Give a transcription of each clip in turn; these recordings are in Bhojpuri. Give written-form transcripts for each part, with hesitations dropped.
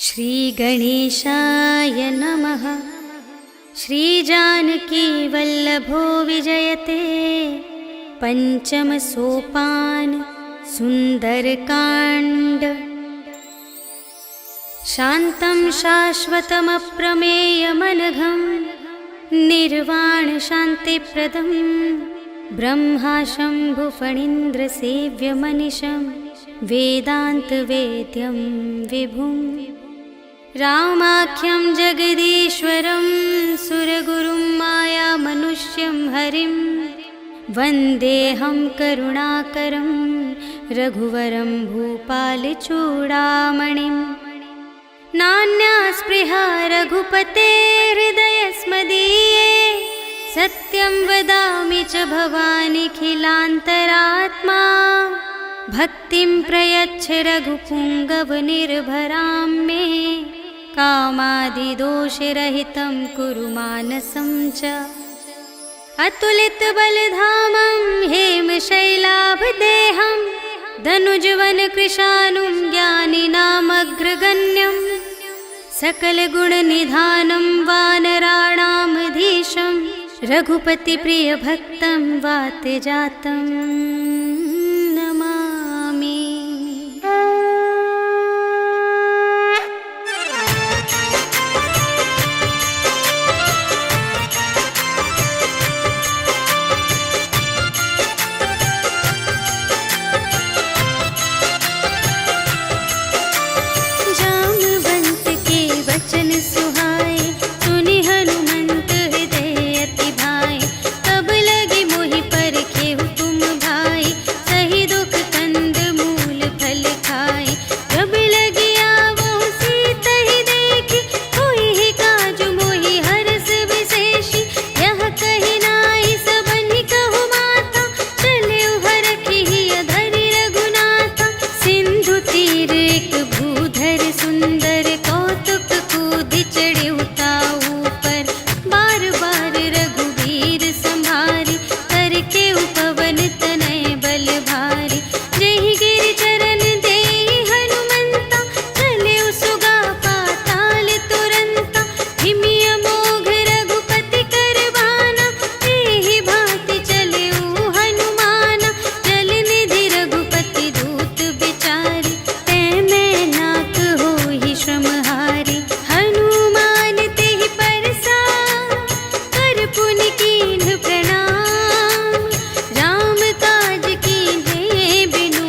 श्रीगणेशाय नमः। श्रीजानकीवल्लभो विजयते पंचम सोपान सुंदरकांड। शान्तं शाश्वतमप्रमेयमनघं निर्वाण शान्तिप्रदं ब्रह्मा शम्भुफणीन्द्रसेव्यमनिशं वेदान्तवेद्यं विभुं। रामाख्यं जगदीश्वरं सुरगुरुं मायामनुष्यं हरिं वन्देऽहं करुणाकरं रघुवरं भूपालचूडामणिं। नान्या स्पृहा रघुपते हृदयस्मदीये सत्यं वदामि च भवानिखिलान्तरात्मा। भक्तिं प्रयच्छ रघुपुङ्गवनिर्भरां मे कामादिदोषरहितं कुरु मानसं च। अतुलितबलधामं हेमशैलाभदेहं धनुजवनकृशानुं ज्ञानिनामग्रगण्यं सकलगुणनिधानं वानराणामधीशं रघुपतिप्रियभक्तं वातजातं नमामि। जामवंत के वचन सुहाए सुनि हनुमंत हृदय अति भाए। तब लगे मोहि परखेहु तुम भाई सही दुख कंद मूल फल खाए। जब लगे आवो सीतहि देखी होई ही काजु मोहि हरस विशेषी। यह कहि नाई सबनि कहु माता चले हरखि अधरि रघुनाथा। सिंधु तीर एक भूधर सुंदर कौतुक कूदि चढ़े ताऊ पर। बार बार रघुवीर संभारी करके उपवन तनय बल भारी। जहि गिरि चरण देहि हनुमंता चले सुगा पाताल तुरंता। हिमि अमोघ रघुपति कर बाना एहि भांति चले हनुमाना। जल निधि रघुपति दूत बिचारी तै मैं नाक होहि श्रमहारी। हनुमान तेहि परसा कर पुनि कीन्ह प्रणाम। राम काज कीन्हे बिनु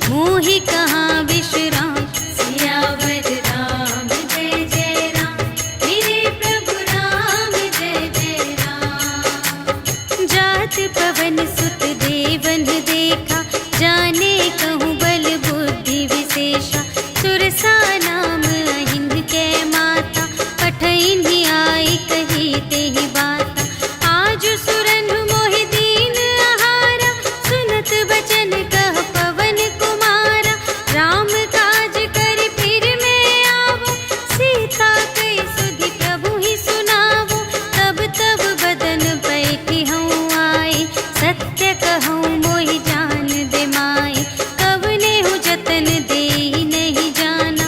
मोहि कहाँ विश्राम। सियावर राम जय जय राम मेरे प्रभु राम जय जय राम। जात पवन सुत देवन देखा जाने कहूँ बल बुद्धि विशेषा। सुरसा नाम अहिंद के माता पठइन्हि आई कही तेहि बाता। आजु सुरन मोहि दीन आहारा सुनत बचन कह पवन कुमारा। राम काज कर फिर मैं आवो सीता कई सुधि प्रभु ही सुनावो। तब तब बदन बैठी हूँ आए सत्य कहूँ मोहि जान दे माए। कवने हूँ जतन देहि नहीं जाना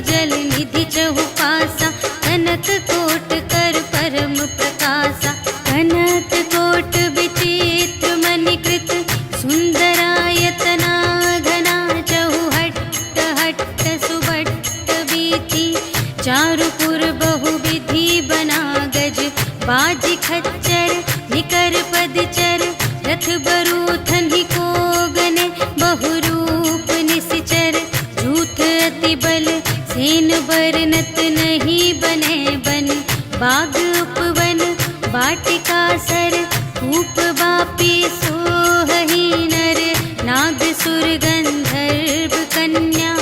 जल निधि चहु पासा, कनक कोट कर परम प्रकाशा। कनक कोट विचित्र मणिकृत, सुंदरायतना घना चहु हट्ट हट्ट सुबट्ट बीती। चारुपुर बहुविधि बना गज, बाजी खच्चर निकर पदचर। रथ बरूथन ही को गने, बहुरूप निश्चर। झूठ अति बल सेन बरनत, नहीं बने बन बाग उपवन। वाटिका सर कूप बापी सोहहि नर, नाग सुर गंधर्व कन्या।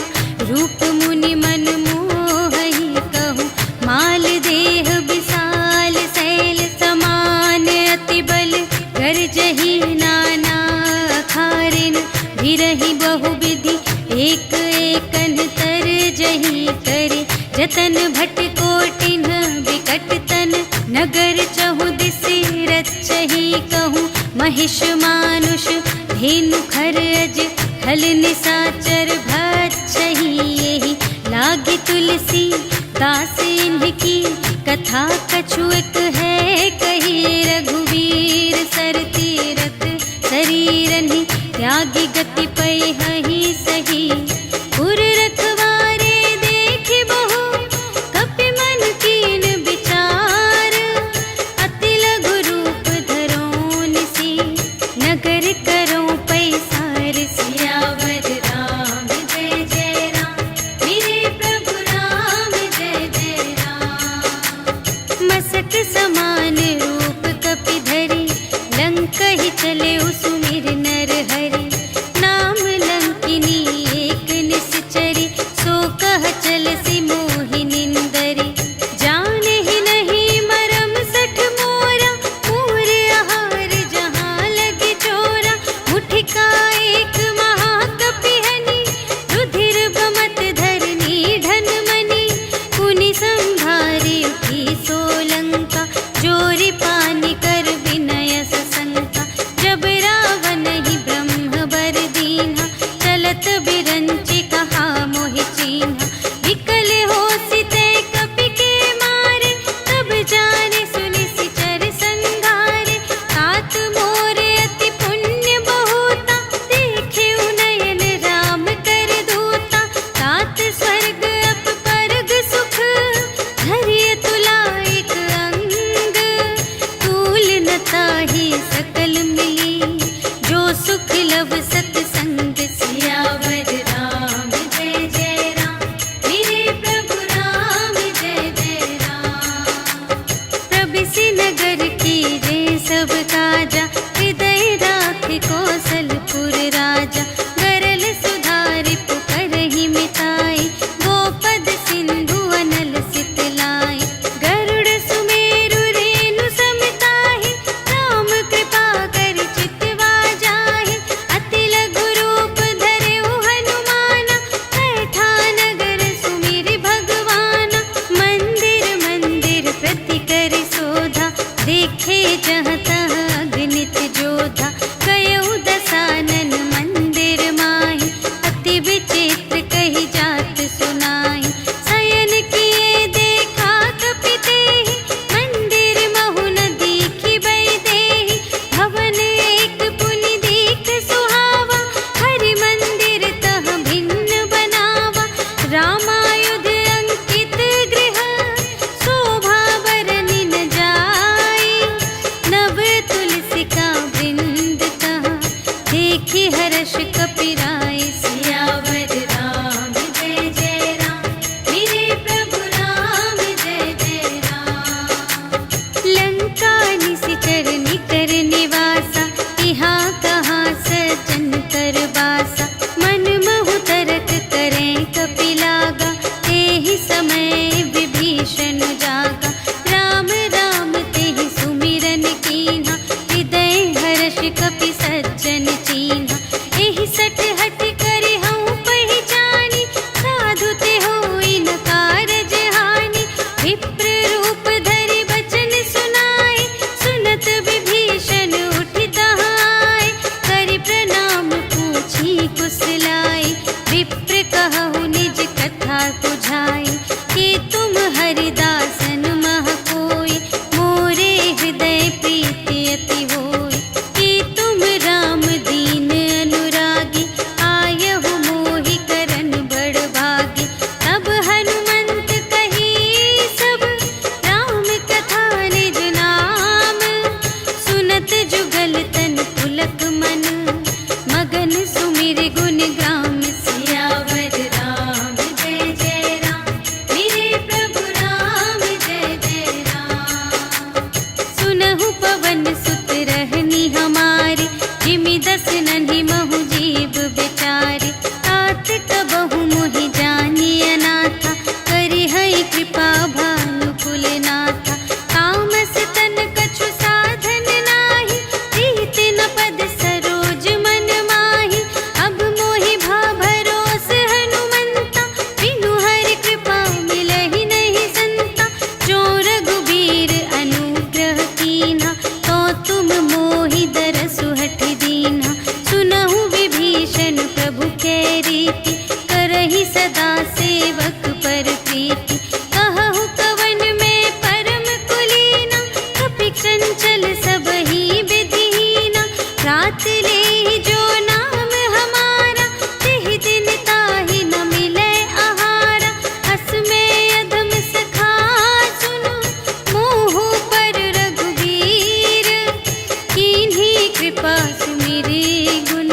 रूप मुनि मन मोहहि कहूँ, माल देह विशाल शैल समान। अति बल गर्जहि नाना अखारिन, भिरहि बहुविधि एक एकन तरजहि करे। जतन भट कोटिन विकट तन, नगर चहु दिसि रचहि कहूँ। महिष मानुष धेनु खरज, हल निसाचर भक्षहि एहि। लागी तुलसी दास इनकी, कथा कछु एक है कही। रघुवीर सर तीरथ शरीरहि, त्यागी गति पैहि सही। पुर रखवारे देखि बहु, कपि मन कीन विचार। अति लघु रूप धरों निसी, नगर करों पैसार। सियावर राम जय जय राम, मेरे प्रभु राम जय जय राम। मसक समान रूप कपि धरि, लंकहि चले सुमिर नर हरि। नाम लंकिनी एक निश्चरी, सो कह चलसि मोहि निंदरी। जानहि नहीं मरम सठ मोरा, मोर आहार जहाँ लगे चोरा। मुठिका एक महाकपि हनि, रुधिर बमत धरनी धन मनि। पुनि संभारि उठी सोलंका, जोरि पानि कर विनय सशंका। जब रावण ही ब्रह्म बर दीन्हा, चलत बिरंचि कहा मोहि चीन्हा। विकल हो बुझाई, कि तुम हरिदासन मह कोई, मोरे हृदय प्रीति अति होई। कि तुम राम दीन अनुरागी, आयहु मोहि करन बड़ भागी। तब हनुमंत कही सब, राम कथा निज नाम। सुनत जुगल तन पुलक मन, मगन सुमिर गुण ग्राम। सियावर राम जय जय राम, मेरे प्रभु राम जय जय राम। सुनहु पवन सुत रहनी हमारी, जिमि दस नन्हि महु जीव बेचारी। तात कबहु मोहि जानिय नाथा, करिहै कृपा भानु कुलनाथा। तामस तन कछु साधन नाही, प्रीति न पद सरोज मन माही। अब मोहि भा भरोस हनुमंता, बिनु हरि कृपा मिलहि नहीं संता। जो रघुबीर अनुग्रह कीन्हा, तो तुम मोहि दरसु हठि दीन्हा। सुनहु विभीषण प्रभु कै रीति, करहि सदा सेवक पर प्रीति। कहहु कवन में परम कुलीना, कपि चंचल सबहि विधिहीना। रात लेहि जो नाम हमारा, तेहि दिन ताहि न मिलै आहारा। हस में अधम सखा सुनु, मोहु पर रघुबीर। कीन्ही कृपा सुमिरि गुण,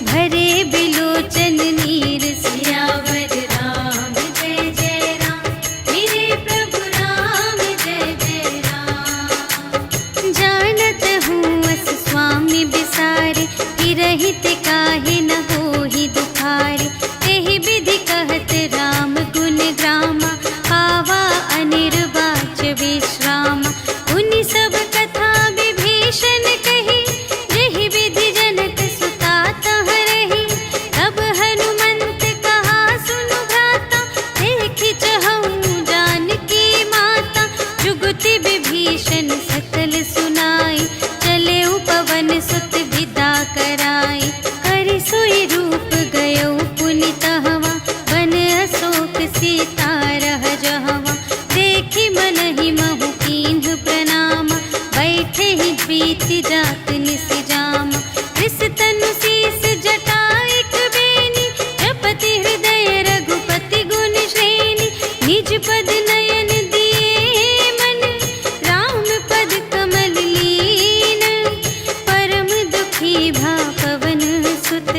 भरे बिलोचन नीर। सियावर राम जय जय राम, मेरे प्रभु राम जय जय राम। जानत हूँ अस स्वामी बिसारे, कि रहित काहे न होहि दुखारे। तेहि विधि कहत राम गुण ग्रामा, पावा अनिर्वाच विश्रामा। उनि सब कथा विभीषण कही, जेहि विधि जनक सुता तह रही। तब हनुमंत कहा सुनु भ्राता, देखि चहऊँ जानकी माता। जुगति विभीषण सकल सुनाई, चले पवन सुत विदा कराई। करि सोई रूप गयो पुनि तहवा, बन अशोक सीता रह जहवा। देखि मनहि महु कीन्ह प्रणामा, बैठे ही बीति जात निस जामा। रिस तनु शीस जटा एक बेनी, जपति हृदय रघुपति गुण श्रेणी। निज पद नयन दिए मन, राम पद कमल लीन। परम दुखी भा पवन सुत,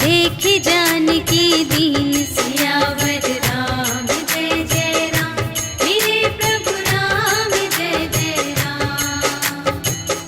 देखि जानकी दीन। सियावर राम जय जय राम, मेरे प्रभु राम जय जय राम।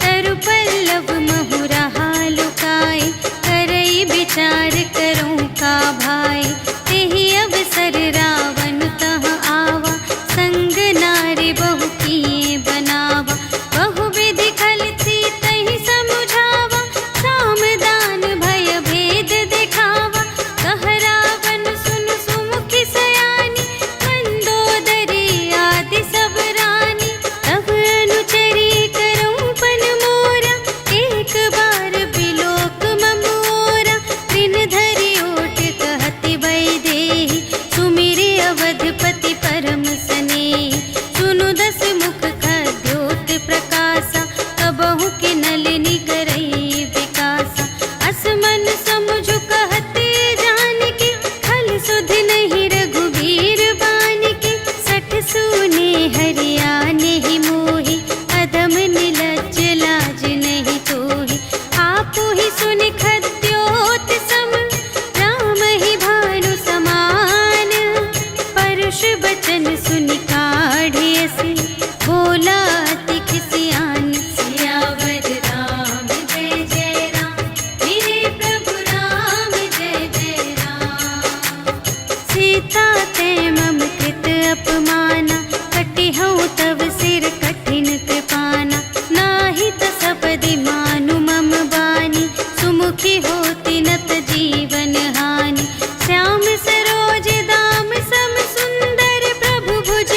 तरु पल्लव महु रहा लुकाए, करई विचार करूँ का भाई। तेहि अवसर रावण तह आवा, संग नारी बहु किए बनावा। बहु विधि खल सीतहि समुझावा, साम दान भय भेद दिखावा। कह रावण सुन सुमुखि सयानी, मंदोदरी आदि सब रानी। तब अनुचरी करऊँ पन मोरा, एक बार बिलोक ममोरा। त्रिन धरि ओट कहति वैदेही, सुमिरि अवधपति परम स्नेही। सुनु दस मुख खद्योत प्रकाशा, कबहु कि नलिनी करई विकासा। अस मन समुझु कहते जानकी, खल सुध नहीं रघुबीर बानिकी। सठ सूने हरियाने ही मोहि, अधम निलज्ज लाज नहीं तोहि। आपु ही सुनि खद्योत सम, राम ही भानु समान। परुष बचन सुनि काढ़ियसि, बोला अति खिसियान। सियावर राम जय जय राम, मेरे प्रभु राम जय जय राम। सीता ते मम कृत अपमाना, कटिहउँ तव सिर कठिन कृपाना। नाही त सपदि मानु मम बानी, सुमुखी होति नत जीवन हानि। श्याम सरोज दाम सम सुंदर, प्रभु भुज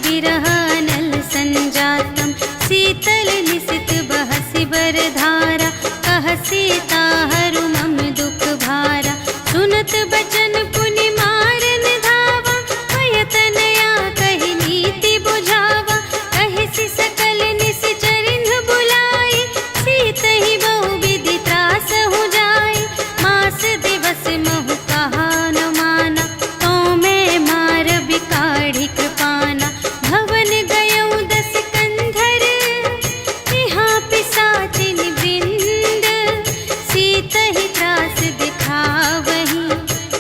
विरह अनल संजातम। शीतल निशित बहसि बरधारा, कह सीता हरु मम दुख भारा। सुनत बचन पुनि मारन धावा, भय तनया कहि नीति बुझावा। कहि सकल निश्चरिन बुलाई, सीतहि बहु विधि त्रास हो जाई। मास दिवस महु कहा न माना, तो मैं मार बिकाढ़ी कृपाना। भवन गयौ दस कंधर, यहाँ पिशाचिन वृंद। सीतहि त्रास दिखावही,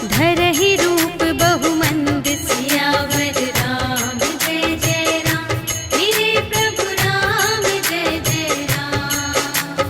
धरहि रूप बहुमंद। सियावर राम जय जय राम, मेरे प्रभु राम जय जय राम।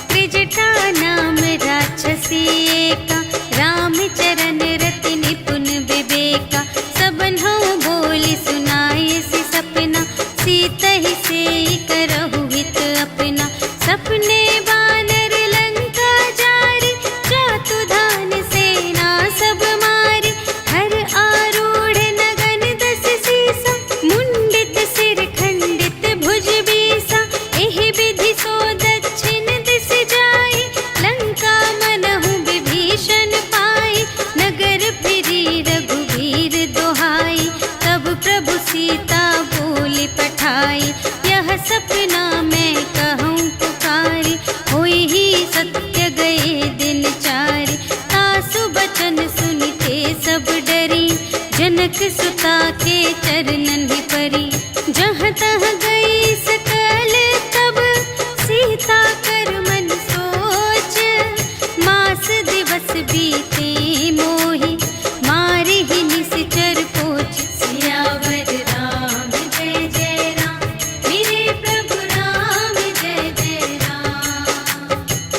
त्रिजटा नाम राक्षसी एका, राम चरण रति निपुण विवेका। सबन्हु बोली सुनाए सि सपना, सीतहि सेई करहु हित अपना। सपने बानर लंका जारी, जातु धान सेना सब मारी। हर आरूढ़ नगन दस सीसा, मुंडित सिर खंडित भुज बीसा। एहि विधि सो दक्षिण दिस जाई, लंका मनहु विभीषण पाई। नगर फिरी रघुवीर दोहाई, तब प्रभु सीता बोली पठाई। यह सपना मैं कहूँ पुकारी, होई ही सत्य गए दिन चारि। तासु बचन सुनिते सब डरी, जनक सुता के चरणन ही परी। जहाँ तहाँ गई सकल तब, सीता कर मन सोच। मास दिवस बीते मोहि, मारि ही निशिचर पोच। सियावर राम जय जय राम, मेरे प्रभु राम जय जय राम।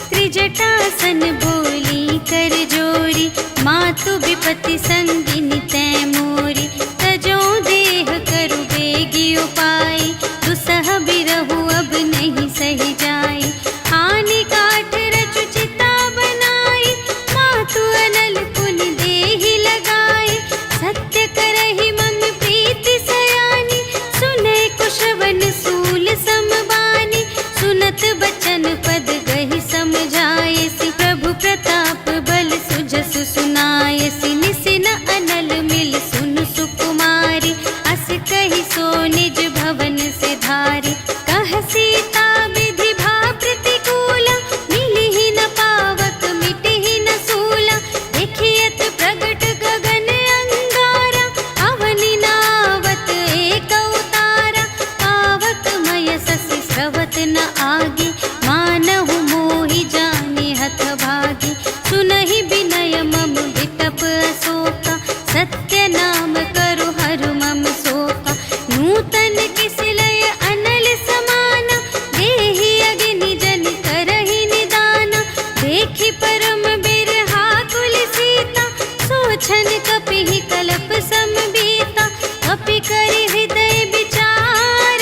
त्रिजटासन बोली कर जोरी, मातु विपति संगिनी तै मोरी। तजो देह करु बेगी उपाई, दुसह बिरहु अब नहीं सही जाई। आनी काठ रचु चिता बनाई, मातु अनल पुनि देहि लगाई। सत्य करहि मम प्रीति सयानी, सुनै कुशवन सूल समबानी। सुनत बचन पद गहि समझायसि, प्रभु प्रताप बल सुजसु सुनायसि। निसिन अनल मिल सुन सुकुमारी, अस कहि सो निज भवन से धारी। कह सीता विधि भा प्रतिकूला, मिलिहि न पावक मिटिहि न सूला। देखियत प्रगट गगन अंगारा, अवनि नावत एक अवतारा। पावक मय ससि स्रवत न आगे, मानहु मोहि जानि हथ भागी। सुनहि विनय मम विटप अशोका, सत्य नाम करु हरु मम शोका। नूतन किसिलय अनल समाना, देहि अग्नि जन करहि निदाना। देखि परम बिरहा कुल सीता, सोछन कपिहि कलप समबीता। कपि करि हृदय विचार,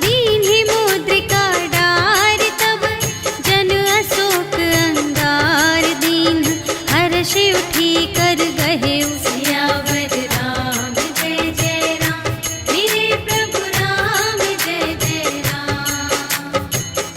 दीन्हि मुद्रिका डारि। तब जन अशोक अंगार दीन, हर्षि उठी कर गहेउ। सियावर राम जय जय राम, मेरे प्रभु राम जय जय राम।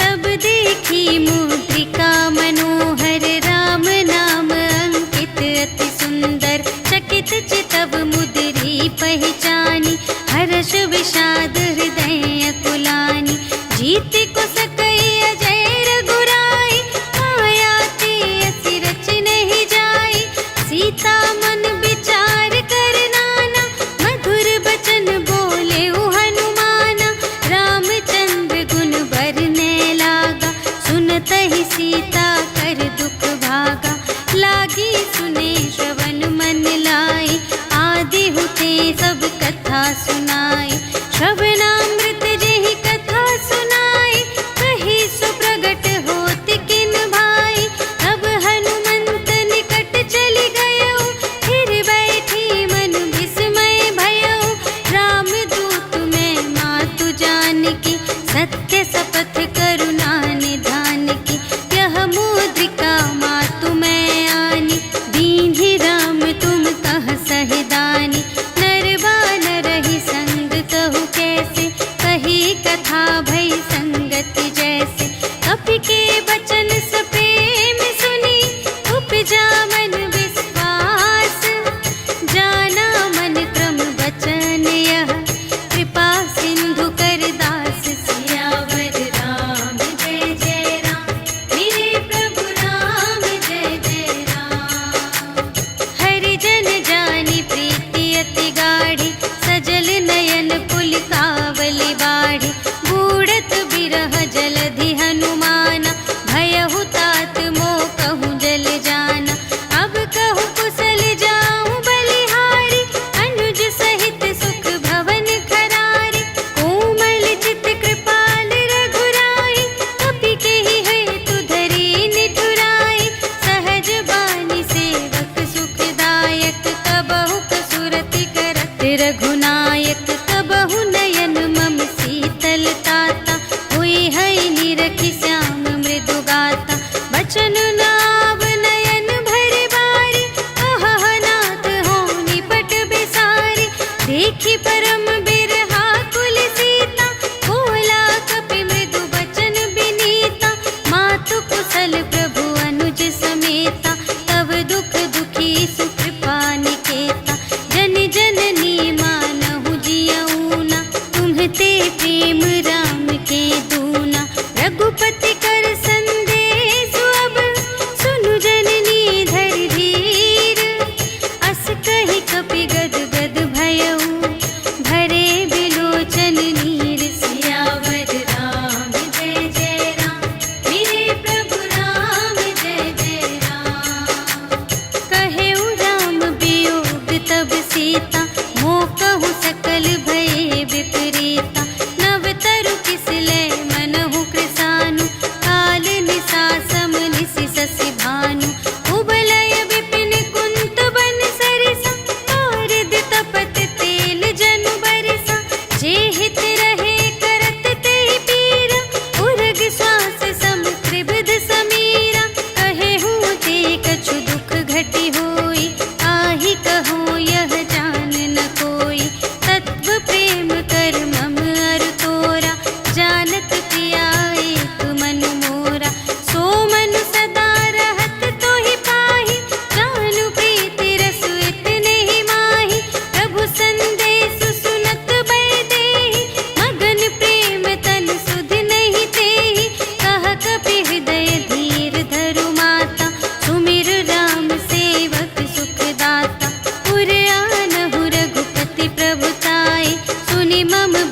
तब देखी मुद्रिका मनोहर, राम नाम अंकित अति सुंदर। चकित चितव मुद्री पहचानी, हर्ष विषाद हृदय अकुलानी। जीत को सकई अजय रघुराई, माया ते असि रच नहीं जाई। सीता मन विचार कर नाना, मधुर बचन बोले हनुमाना। रामचंद्र गुण बरने लागा, सुनतहि सीता कर दुख भागा। लागी सुने श्रवण मन लाई, आदि हुते सब कथा सुनाई। श्रवणामृत जेहि कथा सुनाई, कही सो प्रगट होत किन भाई। तब हनुमंत निकट चली गयो, फिर बैठी मन विस्मय भयो। रामदूत मैं मातु जानकी, सत्य शपथ करुणा निधान की। यह मुद्रिका मातु मैं आनी, दीन्हि राम तुम कह सहिदानी। नर बानर ही संग कहु,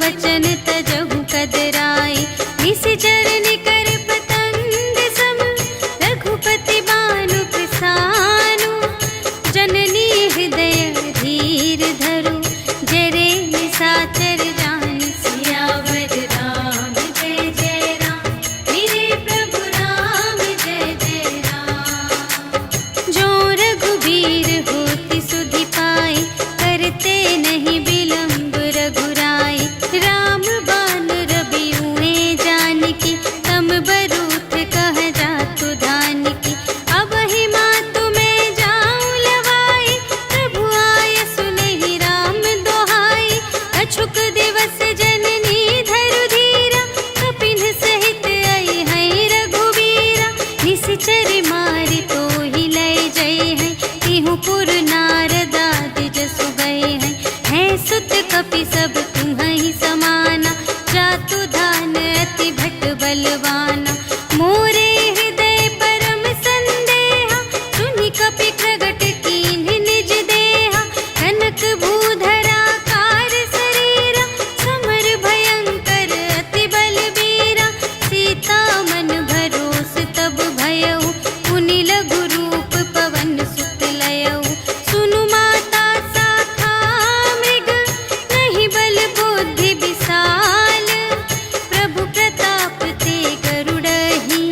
बचन तजहु कदराए। निशिचर निकर पतंग सम रघुपति बानु प्रसानु। जननी हृदय धीर धरु जरे निशाचर जान। सियावर राम जय जय राम, मेरे प्रभु राम जय जय राम। जो रघुबीर होति सुधि पाए, करते नहीं विलंब रघुराई। राम बान रबियुए जानकी, तम बरूथ कह जातु धानकी। अब ही मातु मैं जाऊं लवाई, प्रभु आय सुनहि राम दोहाई। अछुक दिवस जननी धरु धीरा, कपिन सहित आई है रघुबीरा। निशिचर मारि तोहि लय जय है, तिहु पुर नारद आदि जसु गए हैं। है सुत कपि सब तुम्हि समाना, जातु धान अति भट बलवाना। मोरे हृदय परम संदेहा, सुनि कपि प्रगट कीन्ह निज देहा। कनक भूधरा कार शरीरा, समर भयंकर अति बलबीरा। सीता मन भरोस तब भयउ, पुनि लघु रूप पवन सुत लयउ। सुनु माता शाखा मृग, नहीं बल बुद्धि विशाल। प्रभु प्रताप ते गरुड़हि,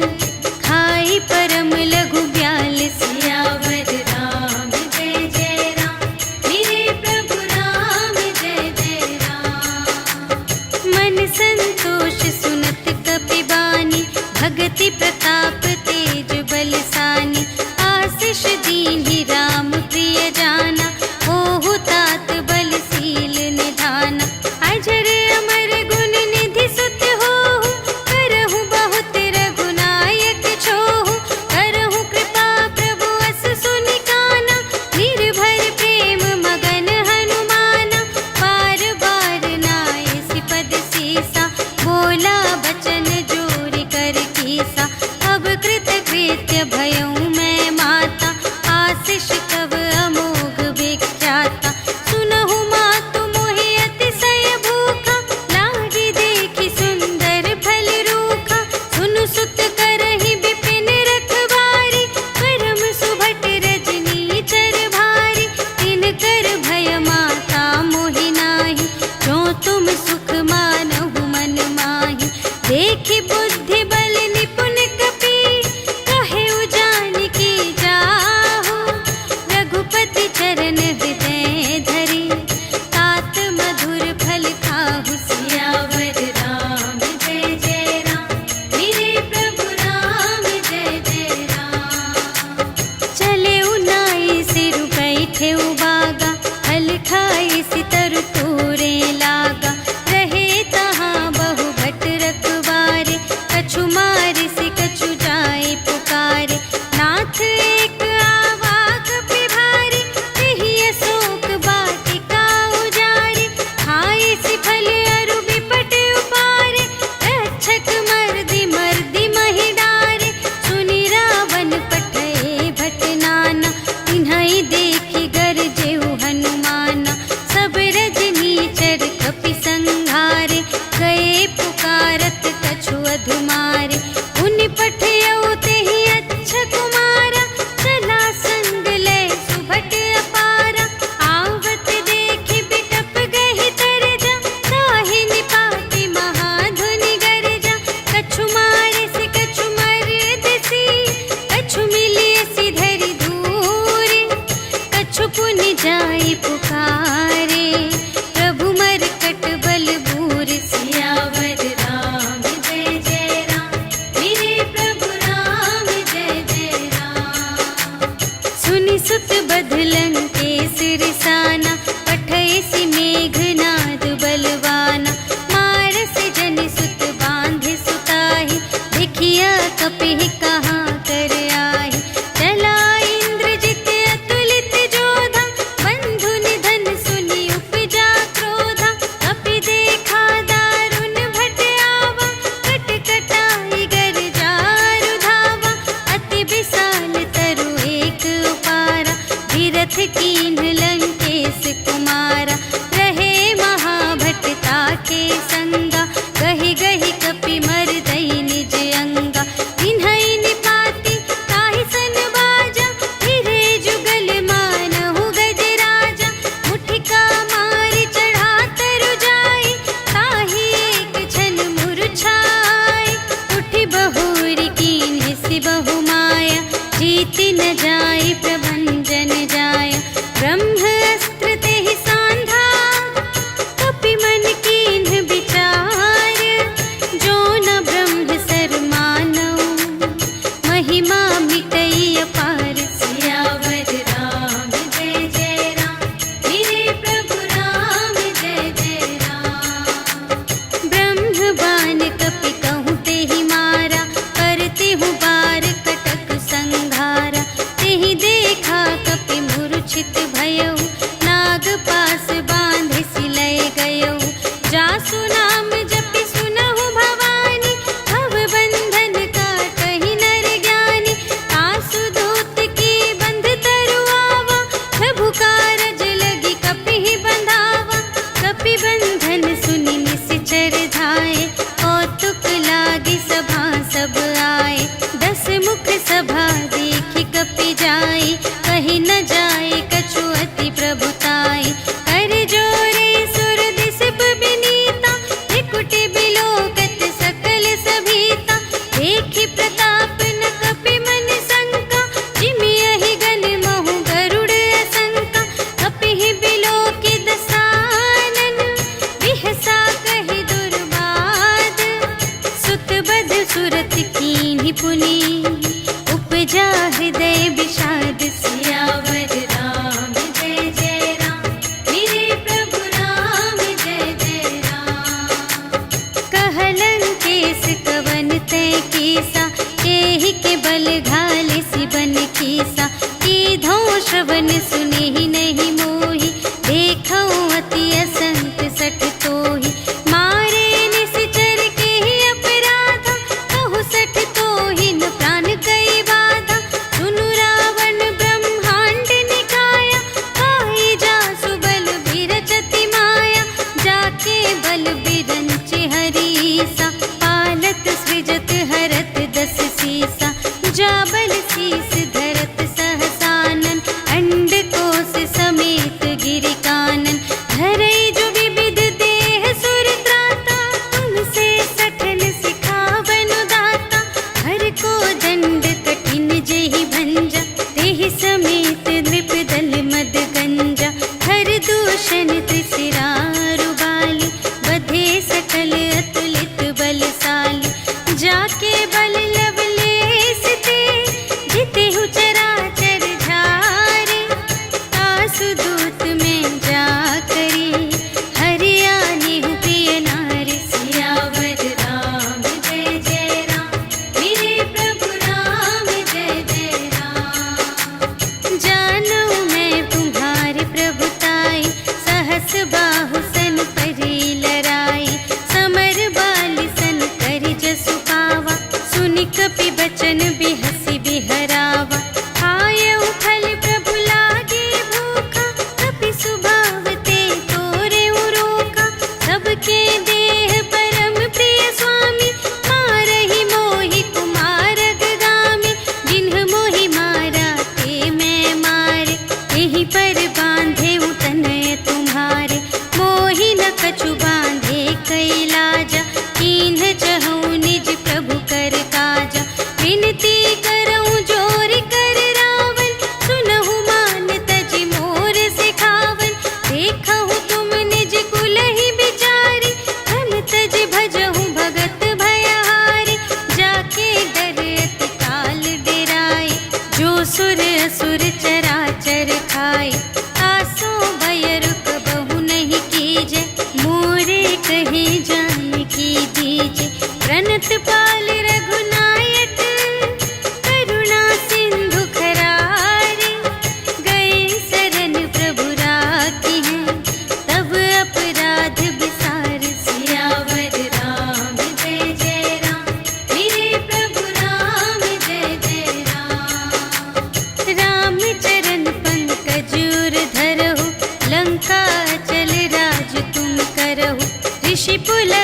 खाई परम लघु ब्याल। सियावर राम जय जय राम, मेरे प्रभु राम जय जय राम। मन संतोष सुनत कपि बानी, भगति प्रताप तेज बलसानी। आशीष दीन्हि राम प्रिय जाना, ओहु तात बलशील निधाना। अजर अमर गुण निधि सुत होहु, करहु बहुत रघुनायक छोहु। करहु कृपा प्रभु अस सुनि काना, निर्भर प्रेम मगन हनुमाना। बार बार नाय सिपद सीसा, बोला बचन जोरि कर कीसा। अब कृत संगा, गहि गहि कपि मरदई निज अंगा। इन्हई निपाति ताहि सन बाजा, फिरे जुगल मानहु गजराजा। मुठिका मारि चढ़ा तरु जाई, ताहि एक छन मुरझाई। उठि बहुरी कीन्ह सि बहु माया, जीति न जाई प्रभंजन जाया। ब्रह्म अस्त्र तेहि सांधा, कपि मन कीन्ह विचार। जो न ब्रह्म सर मानऊ, महिमा मिटई अपार। सियावर राम जय जय राम, मेरे प्रभु राम जय जय राम। ब्रह्म बाण कपि कहूँ तेहि मारा, करते हूँ बार कटक संघारा। तेहि देखा कपि मूर्छित भयउ, नाग पास बांधे सिलय गयउ। जासु नाम जपि सुनहु भवानी, भव बंधन काटहि नर ज्ञानी। तासु दूत की बंध तरु आवा, प्रभु कारज लगी कपि बंधावा। कपि बंधन सुनि निश्चर धाये, कौतुक लागी सभा सब आए। 10 मुख सभा देखि कपि जाई, कहि न जाए कछु अति प्रभुताई। कर जोरे सुर दिसप बिनीता, त्रिकुटि बिलोकत सकल सभीता। देखि प्रताप न कपि मन शंका, जिमियहि गन महु गरुड़ असंका। कपिहि बिलोकि दसानन, बिहसा कहि दुर्बाद। सुत बध सुरत कीन्हि पुनि, उपजा हृदय विषाद। सियावर राम जय जय राम, मेरे प्रभु राम जय जय राम। कहलन केस कवन तै कीसा, केहि के बल घाल सिबन कीसा। कीधौं श्रवण सुनेहि नहीं मोहि, देखौं अति असंत सठ तोहि। मारे निश्चर केहि अपराधा, कहु सठ तोहि न प्राण कई बाधा। सुनु रावण ब्रह्मांड निकाया, पाई जासु बल बिरचति माया। जाके बल बिरंचि हरीसा, पालत सृजत हरत 10 सीसा। जा बल शीस धरत सहसानन, अंड कोश समेत गिरि कानन। धरई जो विविध देह सुर त्राता, तुमसे सठन सिखावनु दाता। हर को दंड कठिन जेहि भंजा, तेहि समेत नृप दल मद गंजा। हर दूषण त्रिशिरारु बाली, बधे सकल अतुलित बलशाली। जाके बल लवलेश ते, जितेहु चराचर झारे। तासु दूत में जा करी, हरियानेहु प्रिय नारी। सियावर राम जय जय राम, मेरे प्रभु राम जय जय राम। जानऊ मैं तुम्हारे प्रभुताई, सहस बाहु सन परी लराई। समर बाली सन करि जसु पावा, सुनि कपि बचन बिहसि बिहरावा। खायउ फल प्रभु लागे भूखा, कपि सुभाव ते तोरेउ रोका। सबके देह परम प्रिय स्वामी, मारहि मोहि कुमार अगगामी। जिन्ह मोहि मारा ते मैं मारे, एहि पर बांधे तनय तुम्हारे। मोहि न कछु बांधे कैलाजा, कीन्ह चहु निज प्रभु कर काजा। विनती करऊं जोर कर रावण, सुनहु मान तजि मोर सिखावन। देखहु तुम निज कुलहि बिचारी, धन तजि भजहु भगत भयहारी। जाके डर अति काल डेराए, जो सुर असुर चराचर खाए। तासो भय रुक बहु नहीं कीजे, मोरे कहे जान की दीजे।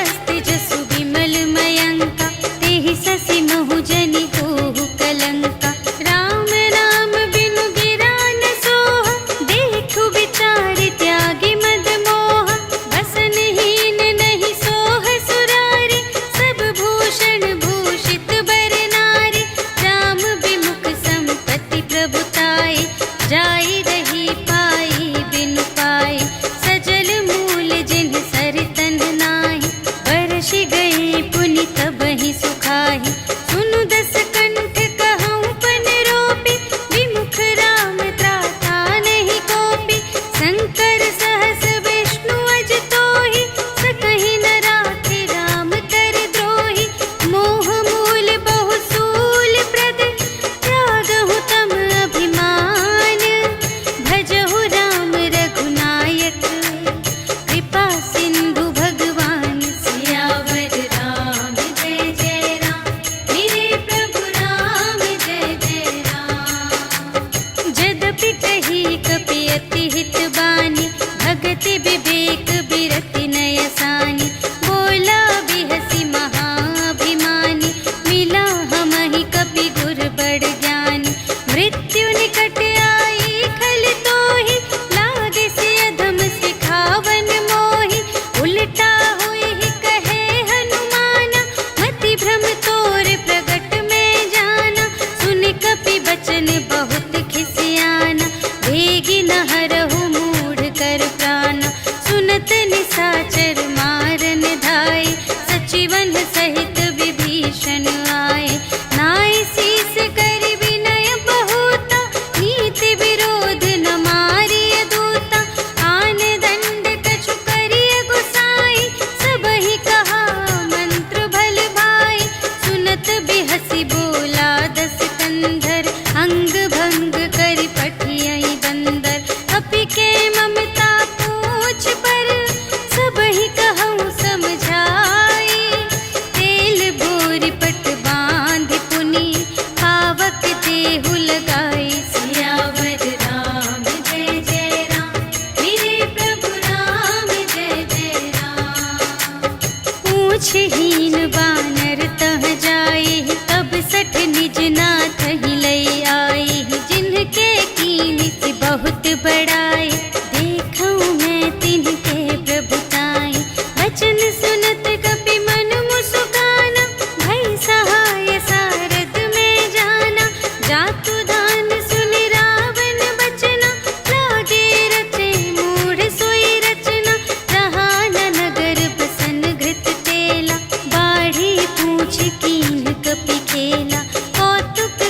हस्त जसु विमल मयंका, तेहि ससि महु जनि होहु कलंका। राम नाम बिनु गिरा न सोहा, देखु विचार त्यागी मद मोहा। बसनहीन नहीं सोह सुरारी, सब भूषण भूषित बर नारी। राम विमुख संपत्ति प्रभुताई, जाई रही पाई बिनु पाई। सजल मूल जिन्ह सर तन नाही, बरषि गई पुनि तबहि सुखाहि। सुनु दस कंठ कहऊँ पन रोपी, विमुख राम त्राता नहीं कोपी। शंकर सहस विष्णु अज तोहि, सकहि न राखि राम कर द्रोही। मोह मूल बहु सूल प्रद, त्यागहु तम अभिमान। भजहु राम रघुनायक, कृपा सिंधु भगवान। सियावर राम जय जय राम, मेरे प्रभु राम जय जय राम। जदपि कही कपि अति हित बानी, भगति विवेक बिरति नय सानी। बोला बिहसि महाभिमानी, मिला हमहि कपि गुर बड़ ज्ञानी। मृत्यु निकट आई खल तोहि, लागे से अधम सिखावन मोहि। उलटा होई कहे हनुमाना, मति भ्रम तोर प्रगट में जाना। सुन कपि बचन बहुत खिसियाना, वेगी न हरहु मूढ़ कर प्राणा। सुनत निसाचर मारन धाय, सचिवन सहित विभीषण आए। नाय शीस कर विनय बहुता, नीति विरोध न मारिय दूता। आन दंड कछु करिय गुसाई, सबहि कहा मंत्र भल भाई। सुनत बिहसि बोला दस कंधर, अंग भंग करि पठियहि बंदर। अपि के ममता पूछ पर, सबहि कहऊँ समझाई। तेल बोरि पट बाँधि पुनि, पावक देहु लगाई। सियावर राम जय जय राम, मेरे प्रभु राम जय जय राम। पूछहीन बानर तह जाई, तब सठ निज नाथ ही लई आई। जिनके कीन्हि बहुत बड़ाई, देखऊँ मैं तिनके प्रभुताई। बचन सुनत कपि मन मुसुकाना, भई सहाय सारथ में जाना। जातु दान सुनि रावण बचना, लागे रचे मूढ़ सोई रचना। रहा न नगर बसन घृत तेला, बाढ़ी पूछ कीन्ह कपि खेला। कौतुक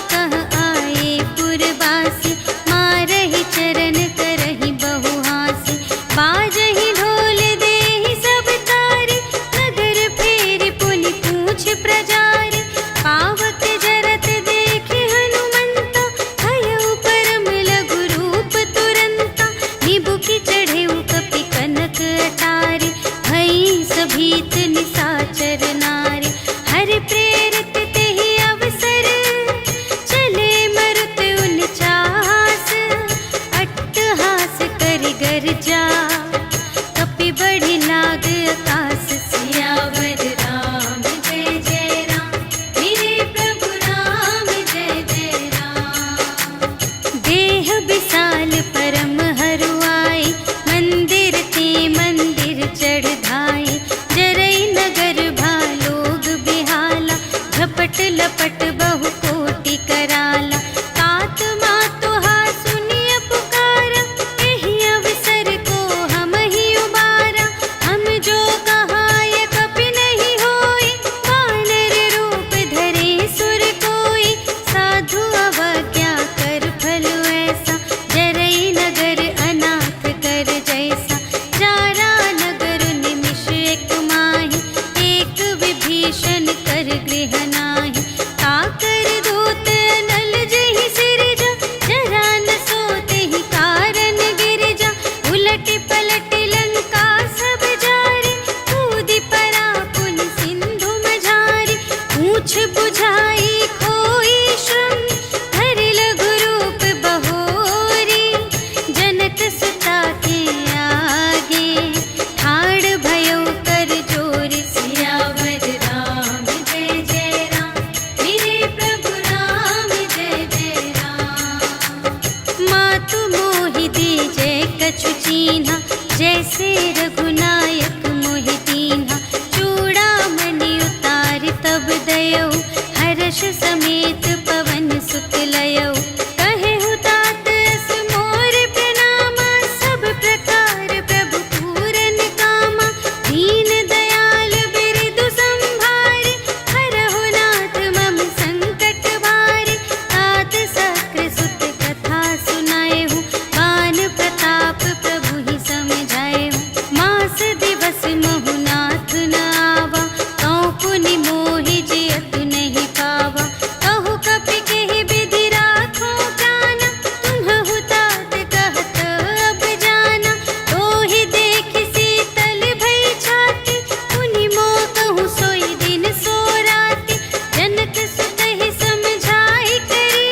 मोहु सोई दिन सो राति, जनक सुतहि समझाई करी,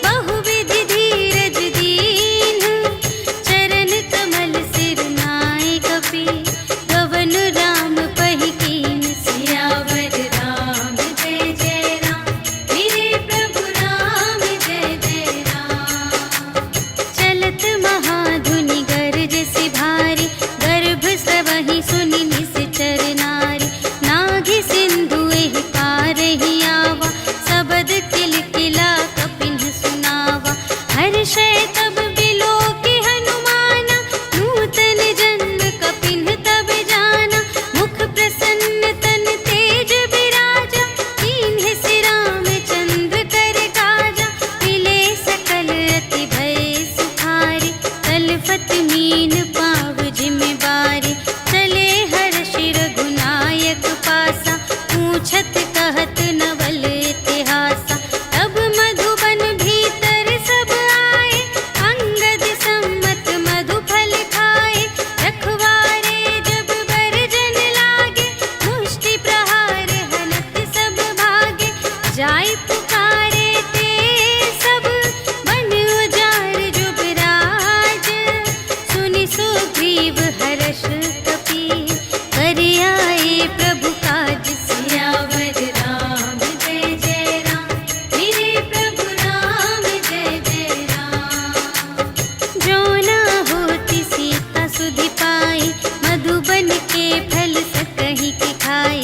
बहुविधि धीरज दीन्ह, चरण कमल सिर नाय कपि, गवन राम पहि कीन्ह। सियावर राम जय जय राम, मेरे प्रभु राम जय जय राम। चलत महाधुनि गरज सि भारी, गर्भ स्रवहि सुनि निश्चर नारी, नाघि सिंधु एहि पारहि आवा, सबद किलकिला कपिन्ह सुनावा। हर्षै तब बिलोकि हनुमाना, नूतन जन्म कपिन्ह तब जाना। मुख प्रसन्न तन तेज बिराजा, कीन्हे सि रामचंद्र कर काजा। मिले सकल अति भय सुखारी, तलफत मीन पाव जिमि बारी। चले हर्षि रघुनायक पासा, पूछत कहत नवल इतिहासा। तब मधुबन भीतर सब आए, अंगद सम्मत मधु फल खाए। रखवारे जब बरजन लागे, मुष्टि प्रहार हनत सब भागे। जाय पुकारे ते सब, बन उजाड़ जुबराज। सुनि सुग्रीव हर्ष कपि, कर आए प्रभु काज। सियावर राम जय जय राम, मेरे प्रभु राम जय जय राम। जो न होति सीता सुधि पाई, मधुबन के फल सकहि के खाई।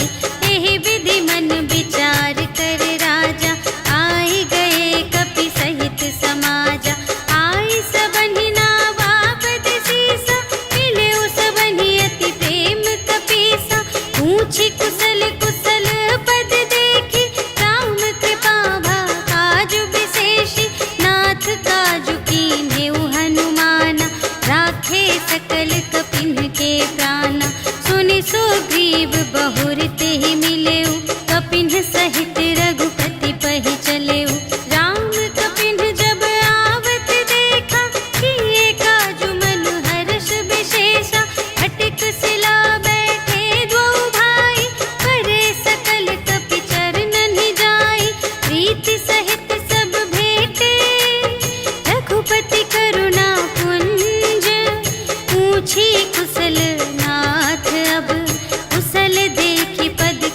एहि विधि मन विचार कर राजा, आए गए कपि सहित समाजा। आए सबहि नावा पद सीसा, मिले सबहि अति प्रेम कपीसा। पूछी कुशल कुशल पद देखी, राम कृपा भा काजु विशेषी। नाथ काजु कीन्हेउ हनुमाना, राखे सकल कपिन्ह के प्राणा। सुनि सुग्रीव बहुर तेहि मिलेउ, कपिन्ह सहित रघुपति पहि चलेउ। राम कपिन्ह जब आवत देखा, किए काजु मनु हर्ष विशेषा। फटिक सिला बैठे द्वौ भाई, करे सकल कपि चरणनि जाई। प्रीति सहित सब भेटे, रघुपति करुणा पुंज। पूछी कुशल नाथ अब, कुशल देखि पद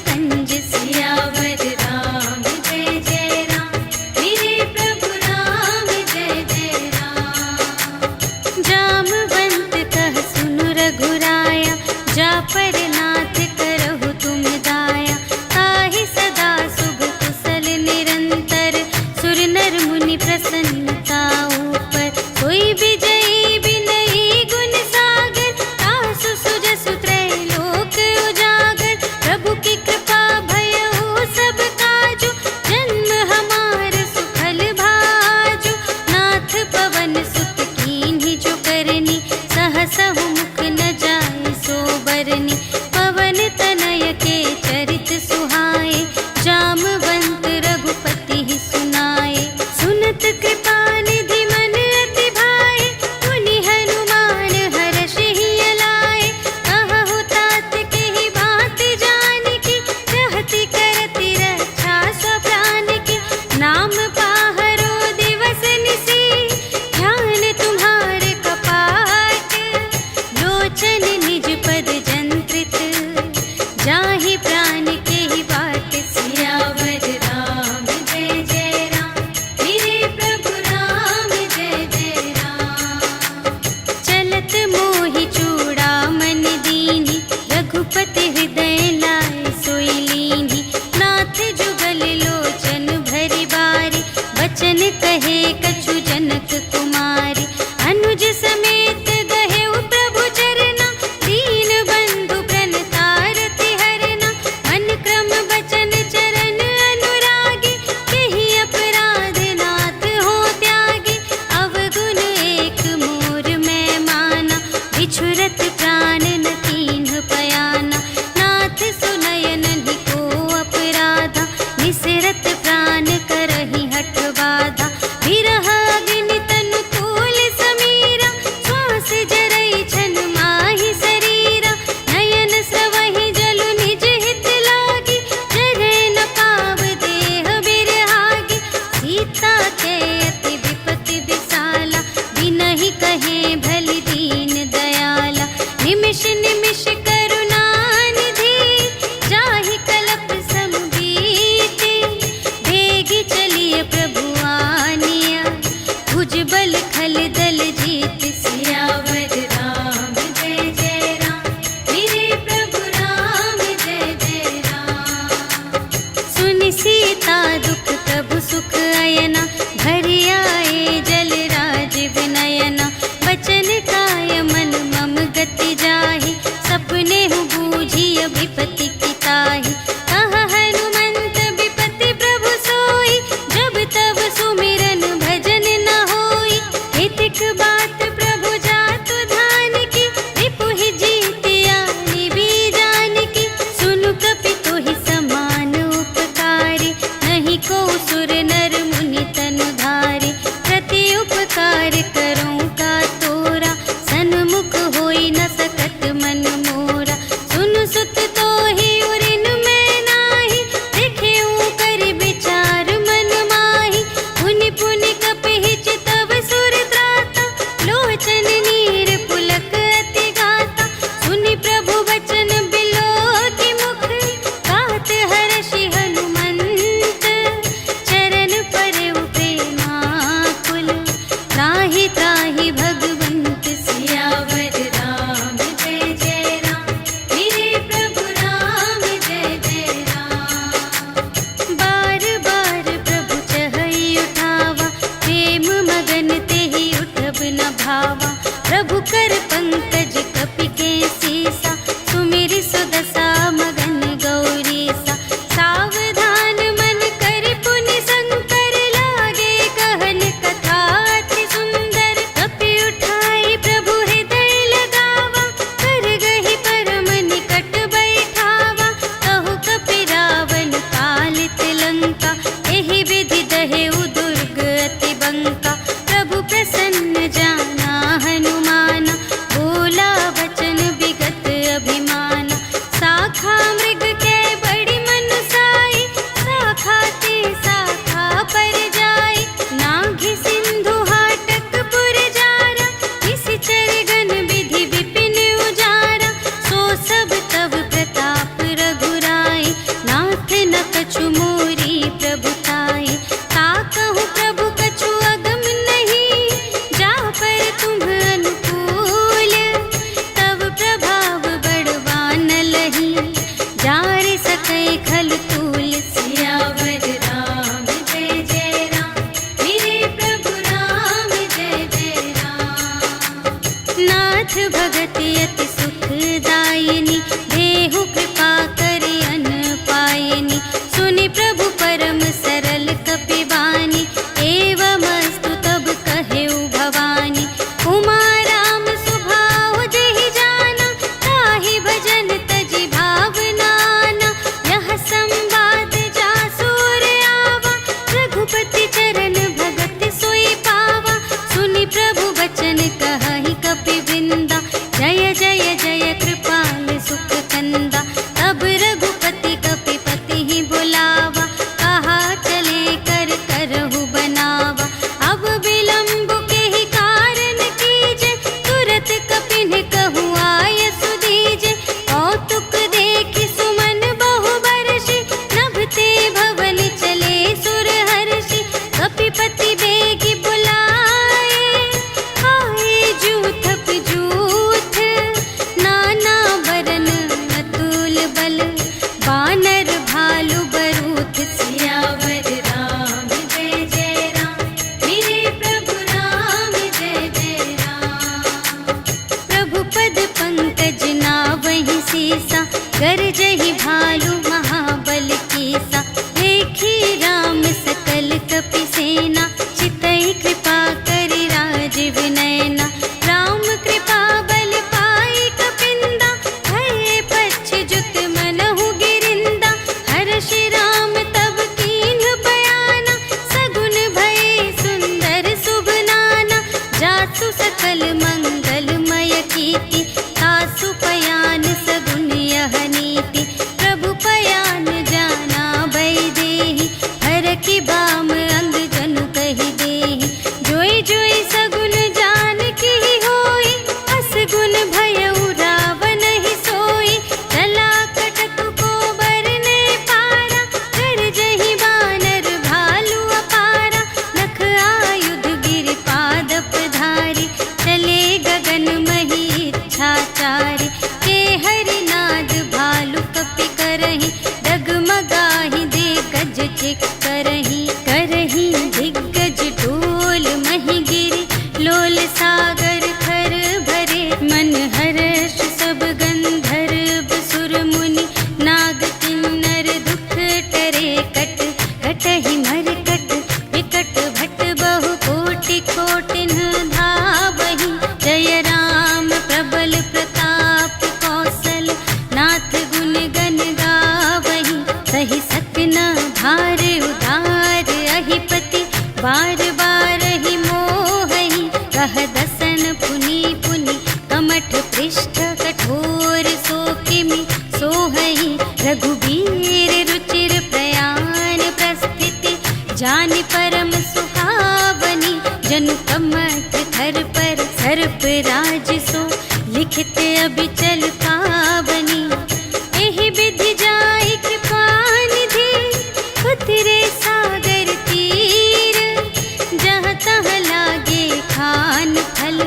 बरसै खल तूल। सियावर राम जय जय राम, मेरे प्रभु राम जय जय राम। नाथ भगत अति सुखदायिनी, देहु कृपा करि अन्न पायिनी। सुनि प्रभु परम सरल कपिवानी, एवमस्तु तब कहेउ भवानी। उमा राम सुभाव जेहि जाना, ताहि भजन तजि भावनाना। यह संवाद जासुर आवा, रघुपति चरण भगत सोई पावा। सुनि प्रभु वचन कहहि कपिवृंदा, जय जय जय कृपाल सुख कंदा। तब रघुपति कपिपति ही बुलावा, कहा चले कर करहु बनावा। अब विलंब के ही कारण कीजे, तुरत कपिन कहु आय सुदीजे। कौतुक देखि सुमन बहु बरषि, नभते भवन चले सुर हर्षि। कपिपति बेगी बुलाए, आए जूथप जूथ। नाना बरन अतुल बल, बानर भालु बरूथ। सियावर राम जय जय राम, मेरे प्रभु राम जय जय राम। प्रभु पद पंकज नावहि सीसा, गरजहि भालु महाबल कीसा। देखी राम सकल कपि सेना, चितई कृपा करि राजीव नयना। राम कृपा बल पाई कपिंदा, भये पच्छ जुत मनहु गिरिंदा। हर्षि राम तब कीन्ह बयाना, सगुन भये सुंदर शुभ नाना। जासु सकल मंगलमय कीर्ति, तासु पयान सगुन यह नीति। प्रभु पयान जाना भय देहि, हरखि बाम अंग जनु कहि देहि। जोई जोई सगुन जान की होई, असगुन भयउ रावण ही सोई। चला कटक को बरने पारा, गरजहि बानर भालु अपारा। नख आयुध गिरि पादप धारी, चले गगन मही इच्छाचारी। के हरिनाद भालु कपि करहि, डगमगाहि दे गज चिक करहि। करहि दिग्गज डोल महि गिरि, लोल सागर खर भरे। मन हर्ष सब गंधर्व सुर मुनि, नाग किन्नर दुख टरे। कट कटहि मरकट, विकट भट बहु कोटि कोटिन धावहि। जय राम प्रबल प्रताप कौशल, नाथ गुण गण गावहि। सहि सकना भार उदार अहिपति, बार बार ही मोहहि। कह दसन पुनि पुनि, कमठ पृष्ठ कठोर सो किमि सोहहि। रघुबीर रुचिर प्रयाण प्रस्थिति, जानि परम सुहावनी। जनु कमठ धर पर सर्प राज सो, लिखित अबिचल पावनी। एहि विधि जाई कृपा निधि, उतरे सागर तीर। जहाँ तहाँ लागे खान फल,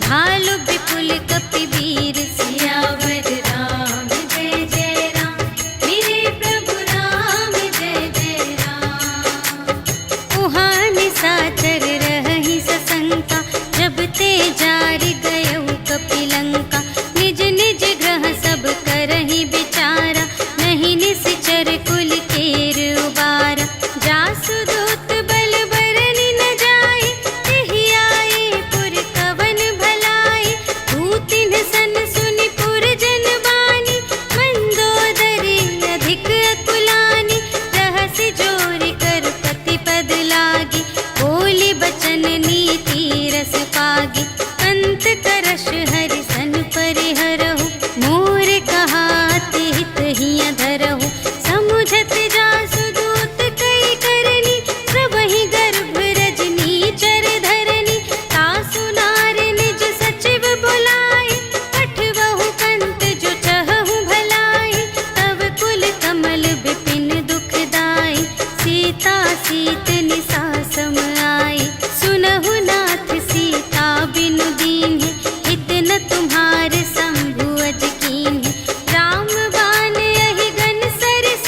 भालु विपुल कपिवीर। सियावर राम जय जय राम, मेरे प्रभु राम जय जय राम। उहाँ निशाचर रहहि सशंका, जब ते जारि गयउ कपिलंका। निज निज ग्रह सब करहि विचारा, नहीं निश्चर कुल केर उबारा। जासु दूत बल बरनि न जाय, तेहि आए पुर कवन भलाई। दूतिन सन सुनि पुर जन बानी, मंदोदरी अधिक अकुलानी। रहसि जोरि कर पति पद लागी, बोली बचन नीति रस पागी। अंत करश हरि सन परिहरहु, मोर कहाति हित हिय धरहु। समुझत जासु दूत कई करनी, सबहि गर्भ रजनी चर धरनी। तासु नार निज सचिव बुलाए, पठबहु कंत जो चहहु भलाई। तब कुल कमल विपिन दुखदाई, सीता सीत निसा सम आई। सुनहु नाथ सीता बिनु दीन्हि, हित न तुम्हारे शंभु अज कीन्हि। राम बाण यहि गन सरिस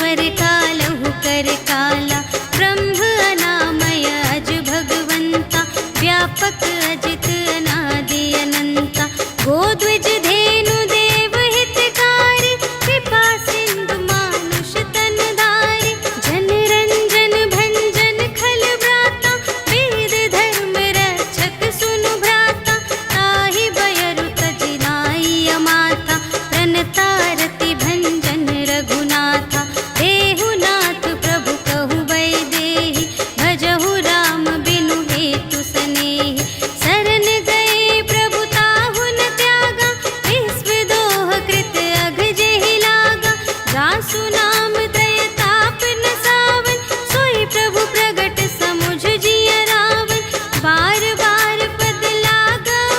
ईश्वर कालहु कर काला, ब्रह्म अनामय अज भगवंता, व्यापक अजित अनादि अनंता, गोद्विज धेनु देव हितकारी, कृपा सिंधु मानुष तन धारी, जन रंजन भंजन खल व्राता, वेद धर्म रक्षक सुनु भ्राता, ताहि बयरु तजि नाई माता, प्रणतारति भंजन रघुनाथा, देहुनाथ प्रभु कहु वैदेही, भजहु राम बिनु हेतु सनेही, शरण गए प्रभु ताहु न त्यागा, विश्व दोह कृत अघ जेहि लागा, जासु नाम दय ताप न सावन, सोई प्रभु प्रगट समुझ जिय रावण, बार बार पद लागऊ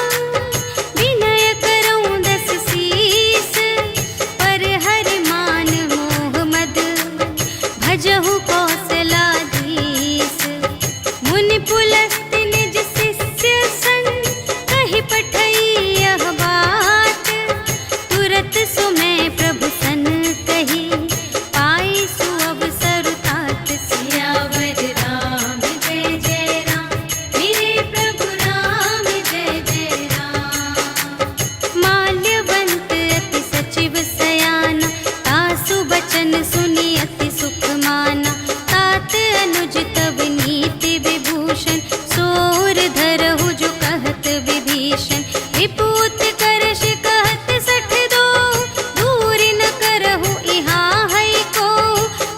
विनय करऊँ दस सीस, पर हरि मान मोह मद भजहु कौशलाधीश, मुनि पुलस्त्य निज शिष्य संग, कहि पठई यह बात, तुरत सुमय प्रभु सन कही, पाई सुअवसर तात, सियावर राम जय जय राम, मेरे प्रभु राम जय जय राम। माल्यवंत अति सचिव सयाना, तासु बचन सुनि अति सुख माना, तात अनुज तब नीति विभूषण, सोर धरहु जो कहत विभीषण, विपूत करश कहत सठ दो, दूर न करहु इहाँ है को,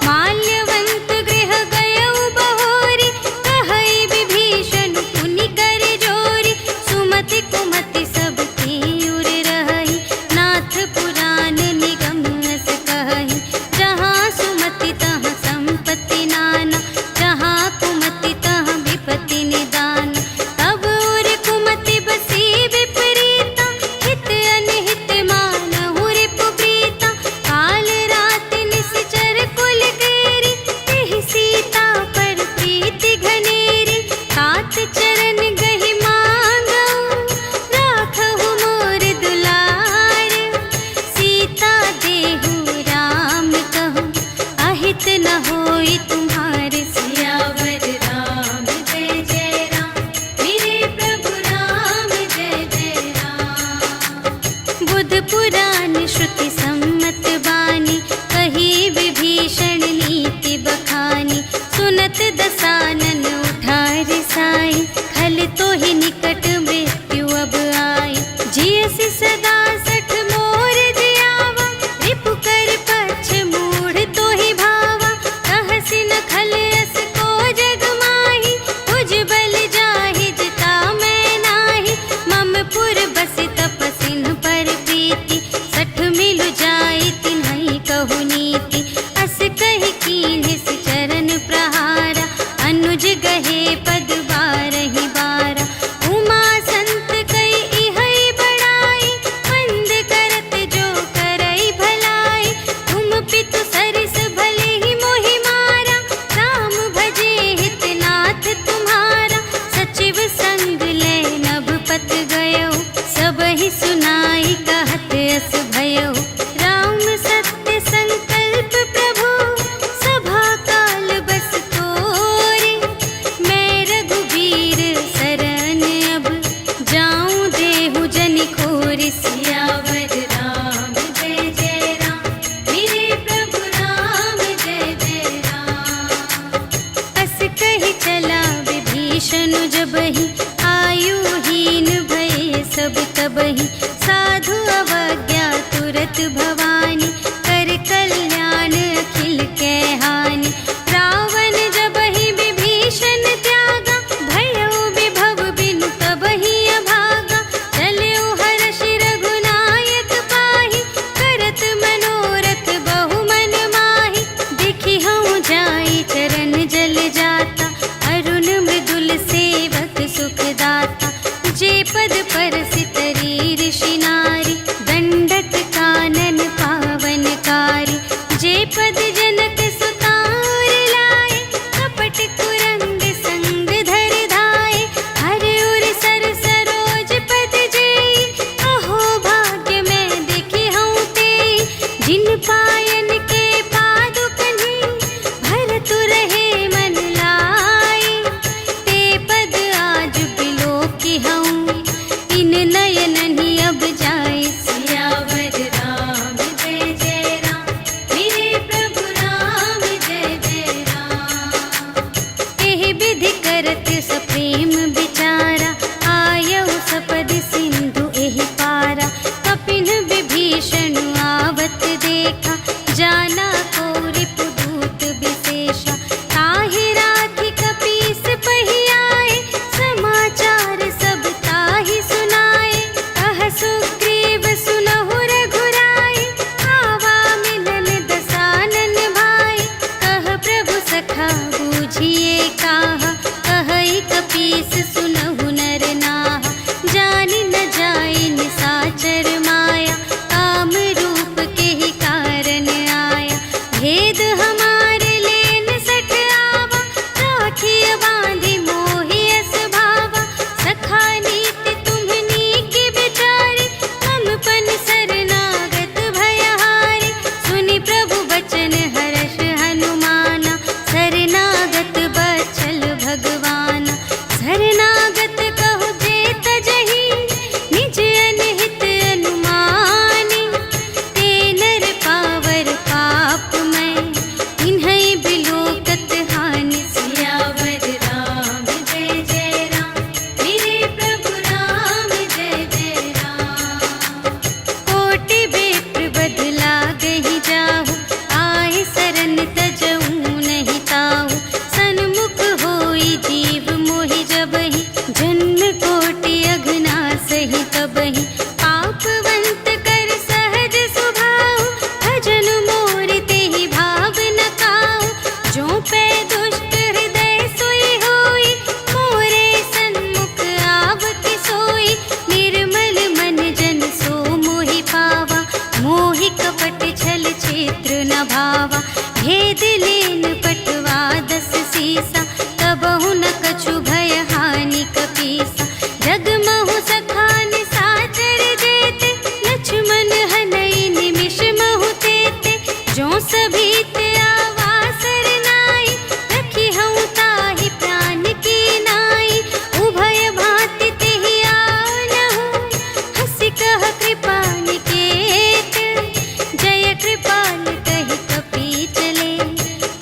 माल्यवंत गृह गयउ बहोरी, कहई विभीषण पुनि कर जोरी, सुमति कुमति सब की उर रही, नाथ पुराण निगम अस कहई, जहाँ सुमति तहाँ संपत्ति भेद लेन पटवा 10 सीसा, तबहु न कछु भय हानि कपीसा। जगमहु सखान साचर जेते, लक्ष्मण हनई निमिष महु तेते। जो सभीत आवासर नाई, रखी हूँ ताहि प्राण की नाई। उभय भांति तेहि आनहु, हंसि कह कृपा निकेत। जय कृपाल कहि कपी चले,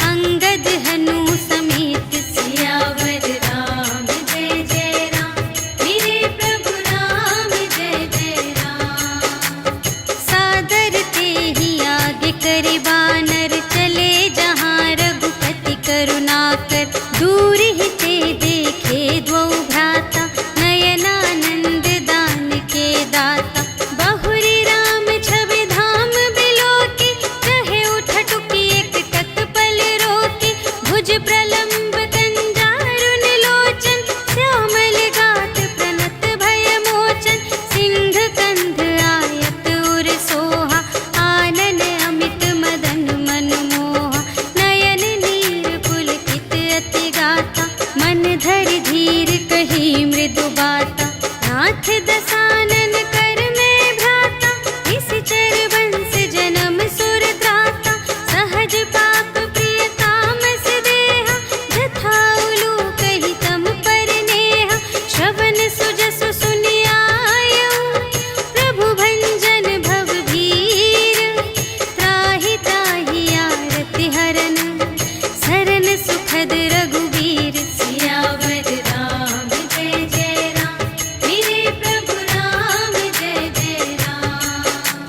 अंगद हनु समेत। सियावर राम जय जय राम, मेरे प्रभु राम जय जय राम। सादर तेहि आगे करे बानर, चले जहाँ रघुपति करुणाकर। दूर ही ते देखे द्वौ भ्राता, नयनानंद दान के दाता। बहुरी राम छवि धाम बिलोके, कहे उठटुकी एक तत्पल रोके। भुज प्रलंब कंजारुन लोचन, श्यामल गात प्रणत भय मोचन। सिंह कंध आयत उर सोहा, आनन अमित मदन मनमोहा। नयन नीर पुलकित अति गाता, मन धरि धीर कही मृदु बाता। नाथ दसानन कर में भ्राता, निश्चर वंश जन्म सुर त्राता। सहज पाप प्रिय तामस देहा, जथा उलूक ही तम पर नेहा। श्रवण सुजसु सुनि आयऊ, प्रभु भंजन भव भीर। त्राहि त्राहि आरति हरन, सरन सुखद रघुवीर। सियावर राम जय जय राम, मेरे प्रभु राम जय जय राम।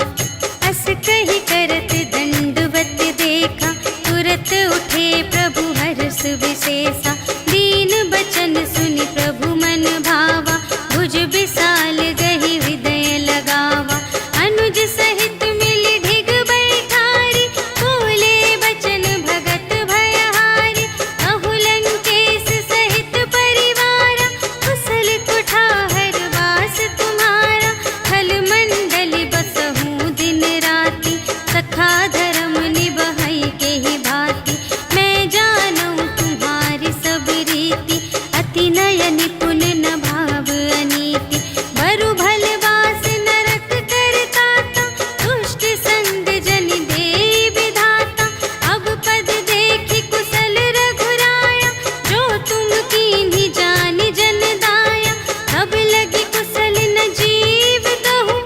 अस कहि करत दंडवत देखा, तुरत उठे प्रभु हर्ष विशेषा। दीन बचन सुनि प्रभु मन भावा, भुज विशाल गहि हृदय लगावा। अनुज सहित मिलि ढिग बैठारी, बोले बचन भगत भयहारी। कहु लंकेश सहित परिवारा, कुशल कुठार वास तुम्हारा। खल मंडल बसहु दिन राति, सखा धर्म निबहै केहि भांति। मैं जानऊँ तुम्हारी सब रीति, अति नय निपुण न भाव अनीति। बरु भल वास नरक कर ताता, दुष्ट संग जन देई विधाता। अब पद देखि कुशल रघुराया, जो तुम कीन्ही जानि जन दाया। अब लगी कुशल न जीव कहूँ,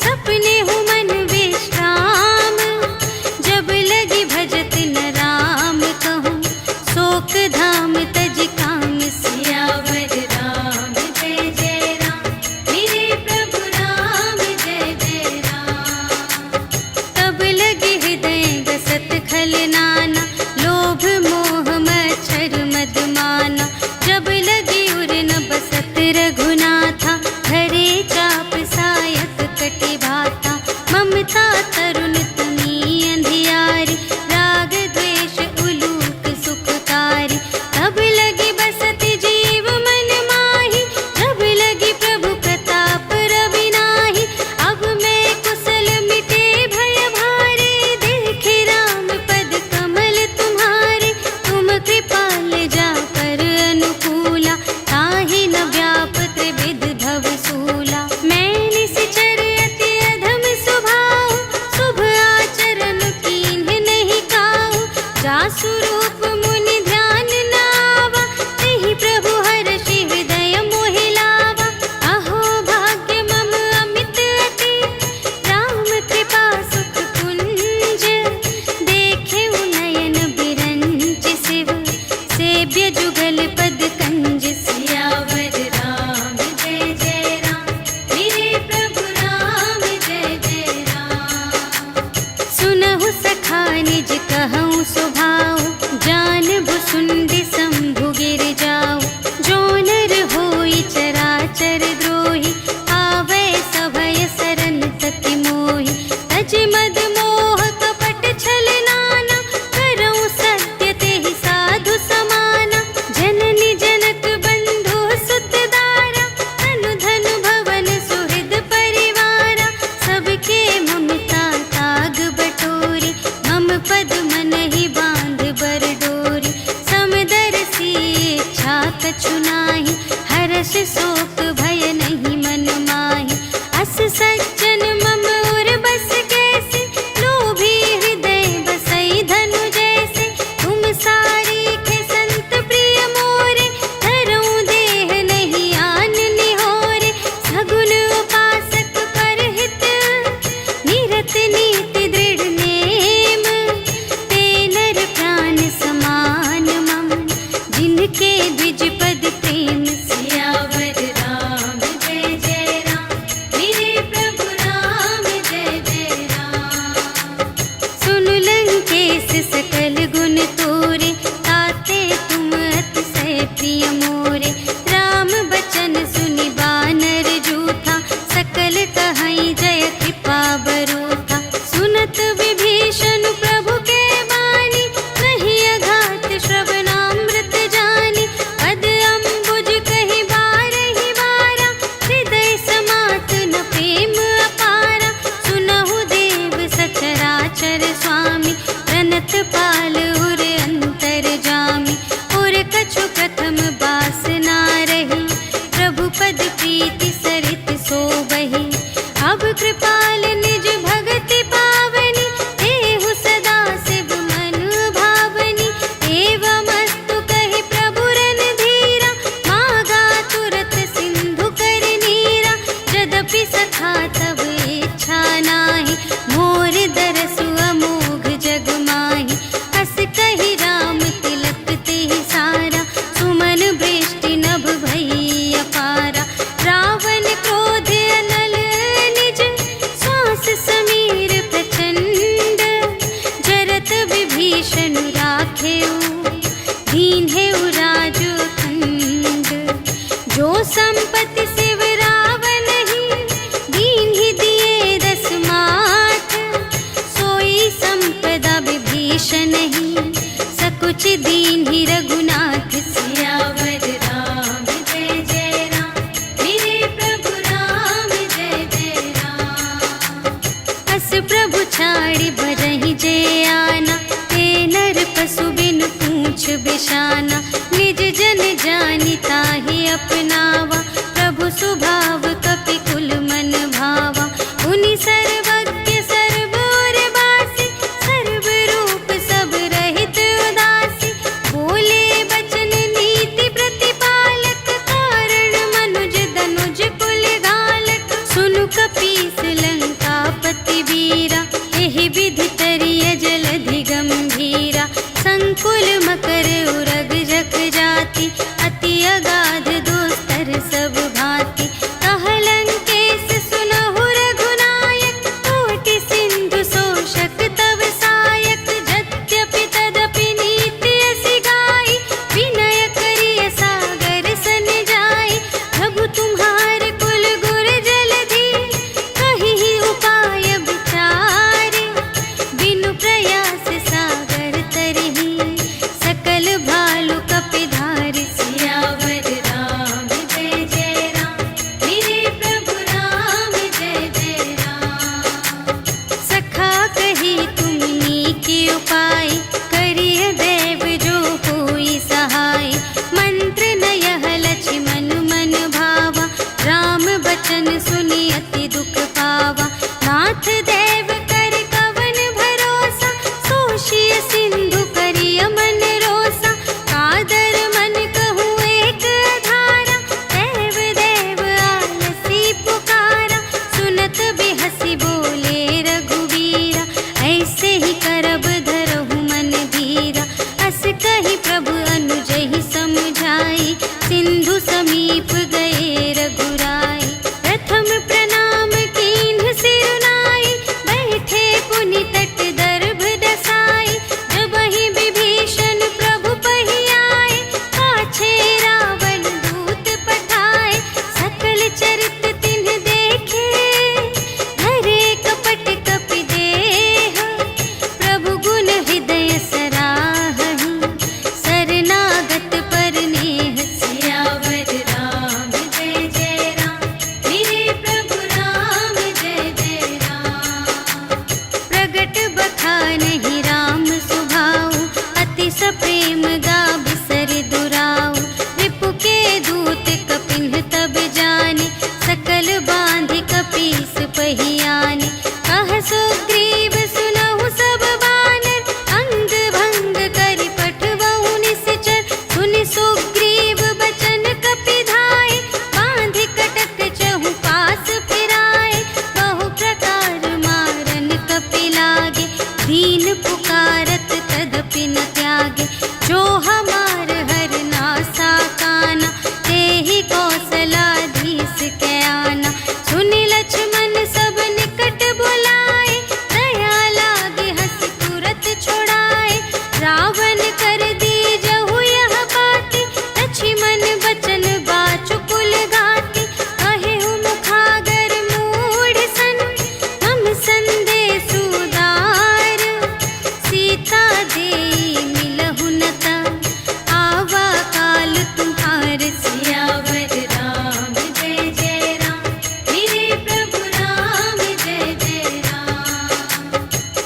सपने हूँ मन विश्राम। जब लगी भजत न राम कहूँ, शोक धाम तज काम। सियावर राम जय जय राम, मेरे प्रभु राम जय जय राम। तब लगे हृदय गसत खल नाना, लोभ मोह मच्छर मद माना। जब लगे उर न बसत रघुनाथा, धरे चाप सायक कटि भाता। ममता तरुण तुमी अंधियारी, राग द्वेष उलूक सुखकारी। तब लगी बसत जीव मन माही, जब लगी प्रभु प्रताप रवि नाही। अब मैं कुशल मिटे भय भारे, देखे राम पद कमल तुम्हारे। तुम कृपाल जा पर अनुकूला, ताहि न व्याप त्रिविध भव सूला। मैं निश्चर अति अधम स्वभाव, शुभ आचरण कीन्ह नहीं काहू। जासु रूप मुनि ध्यान न आवा, तेहि प्रभु हर्षि हृदय मोहि लावा। अहो भाग्य मम अमित अति, राम कृपा सुख कुंज। देखे नयन बिरंच शिव, सेव्य जुगल पद कंज। सियावर राम जय जय राम, मेरे प्रभु राम जय जय राम। सुनहु सखा निज कहूँ स्वभाव, विभीषण राखेऊ, दीन है राज अखंड। जो संपत्ति शिव रावण ही, दीन ही दिए 10 माथ। सोई संपदा विभीषण ही, सकुच दीन ही रघुनाथ। सियावर राम जय जय राम, मेरे प्रभु राम जय जय राम। अस प्रभु छाड़ी भरहि जय आना, ते नर पशु बिन पूछ बिशाना। निज जन जानि ताहि अपनावा, प्रभु स्वभाव कपि कुल मन भावा। उनि सर्वज्ञ सर्व और बासी, सर्व रूप सब रहित उदासी। बोले बचन नीति प्रतिपालक, कारण मनुज धनुज कुल घालक। सुनु कपीस लंकापति वीरा, एहि विधि तरिय जलधि गंभीरा। संकुल मकर उरग जख जाति, अति अगाध दोस्तर सब भांति। कह लंकेश सुनहु रघुनायक, कोटि सिंधु शोषक तव सायक। यद्यपि तदपि नीति असि गाई, विनय करिय सागर सन जाई। प्रभु तुम्हार कुल गुर जलधि, कहिहि उपाय विचारे। बिनु प्रयास सागर तरहि, सकल भालु कपिधारि। सियावर राम जय जय राम, मेरे प्रभु राम जय जय राम। सखा कही तुमनी के उपाय, करिय देव जो होई सहाय। मंत्र नयह लक्ष्मण मन भावा, राम बचन सुनि अति दुख पावा। नाथ देव कर कवन भरोसा, सोषिय सिंधु करिय मन रोसा। कादर मन कहूँ एक अधारा, देव देव आलसी पुकारा। सुनत बिहसी बोले रघुवीरा, ऐसे ही करब धरहु मन धीरा। अस कही प्रभु अनुजहि समझाई, सिंधु समीप गए रघुराई। प्रथम प्रणाम कीन्ह सिरुनाई, बैठे पुनि तट दर्भ दसाई। जबहि विभीषण प्रभु पहि आए, पाछे रावण दूत पठाए। सकल चरित तिन्ह देखे, धरे कपट कपि देह। प्रभु गुण हृदय सराहहि, शरणागत पर नेह। सियावर राम जय जय राम, मेरे प्रभु राम जय जय राम। प्रगट बखानहि राम सुभाऊ, अति सप्रेम गा बिसर दुराऊ। रिपु के दूत कपिन्ह तब जाने, सकल बांधि कपीस पहि आने। कह सुग्रीव सुनहु सब बानर, अंग भंग करि पठवहु निश्चर। सुनि सुग्रीव बचन कपि धाय, बांधि कटक चहु पास फिराए। बहु प्रकार मारन कपि लागे, दीन पुकारत तदपि न त्यागे। जो हमार हर नासा काना, तेहि कौशलाधीश के आना। सुनि लक्ष्मण सब निकट बुलाए, दया लागे हँसि तुरत छुड़ाए। रावण कर दीजहु यह बाती, लक्ष्मण बचन बाचु कुल घाती। कहेहु मुखागर मूढ़ सन, हम संदेश उदार। सीता देई मिलहु न ता, आवा काल तुम्हार। सियावर राम जय जय राम, मेरे प्रभु राम जय जय राम।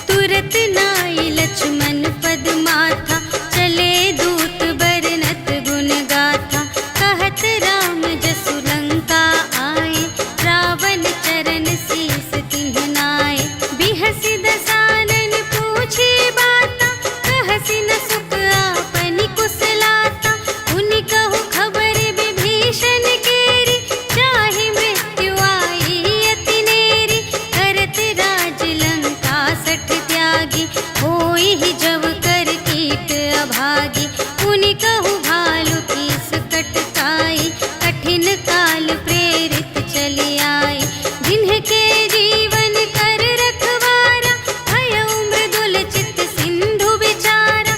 तुरत नाई लक्ष्मण पद माथा, चले दूत बरनत गुण गाथा। कहत राम जसु लंका आए, रावण चरण शीस तिन्ह नाए। बिहसि दसानन पूछे बाता, कहसि न सुख आपनि कुशलाता। उनि कहु खबर विभीषण केरी, चाहे मृत्यु आई अति नेरी। करत राज लंका सठ त्यागी, होई ही जब कर कीट अभागी। उनि कहु भालु कीस कटकाई, कठिन काल प्रेरित चली आई। जिन्हके जीवन कर रखवारा, भयउ मृदुल चित सिंधु विचारा।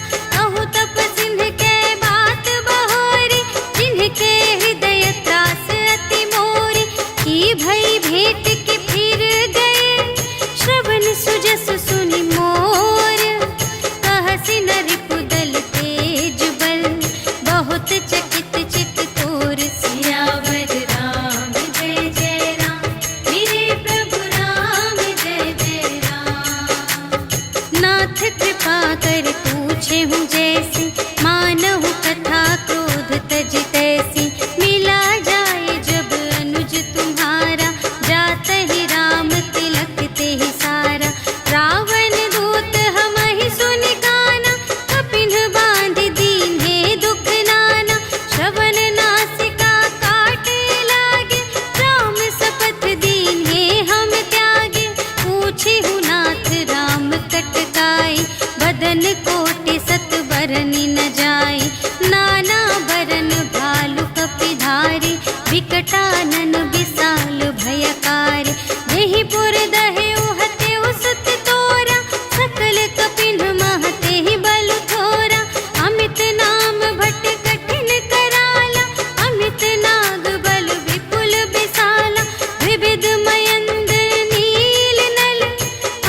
ऐसी, मानहु कथा क्रोध तज तैसी। मिला जाए जब अनुज तुम्हारा, जात ही राम तिलक ते ही सारा। रावण दूत हमहि सुनि काना, कपिन बांध दीन्हे दुख नाना। श्रवण नासिका काटे लागे, राम शपथ दीन्हे हम त्यागे। पूछिहु नाथ राम कटकाई, बदन कोटि सत बरनि न जाई। नाना बरन भालु कपिधारी, विकटानन विशाल भयकारी। देहि पुर दहेउ हतेउ सुत तोरा, सकल कपिन महते ही बल थोरा। अमित नाम भट कठिन कराला, अमित नाग बल विपुल विशाला। विविध मयंद्र नील नल,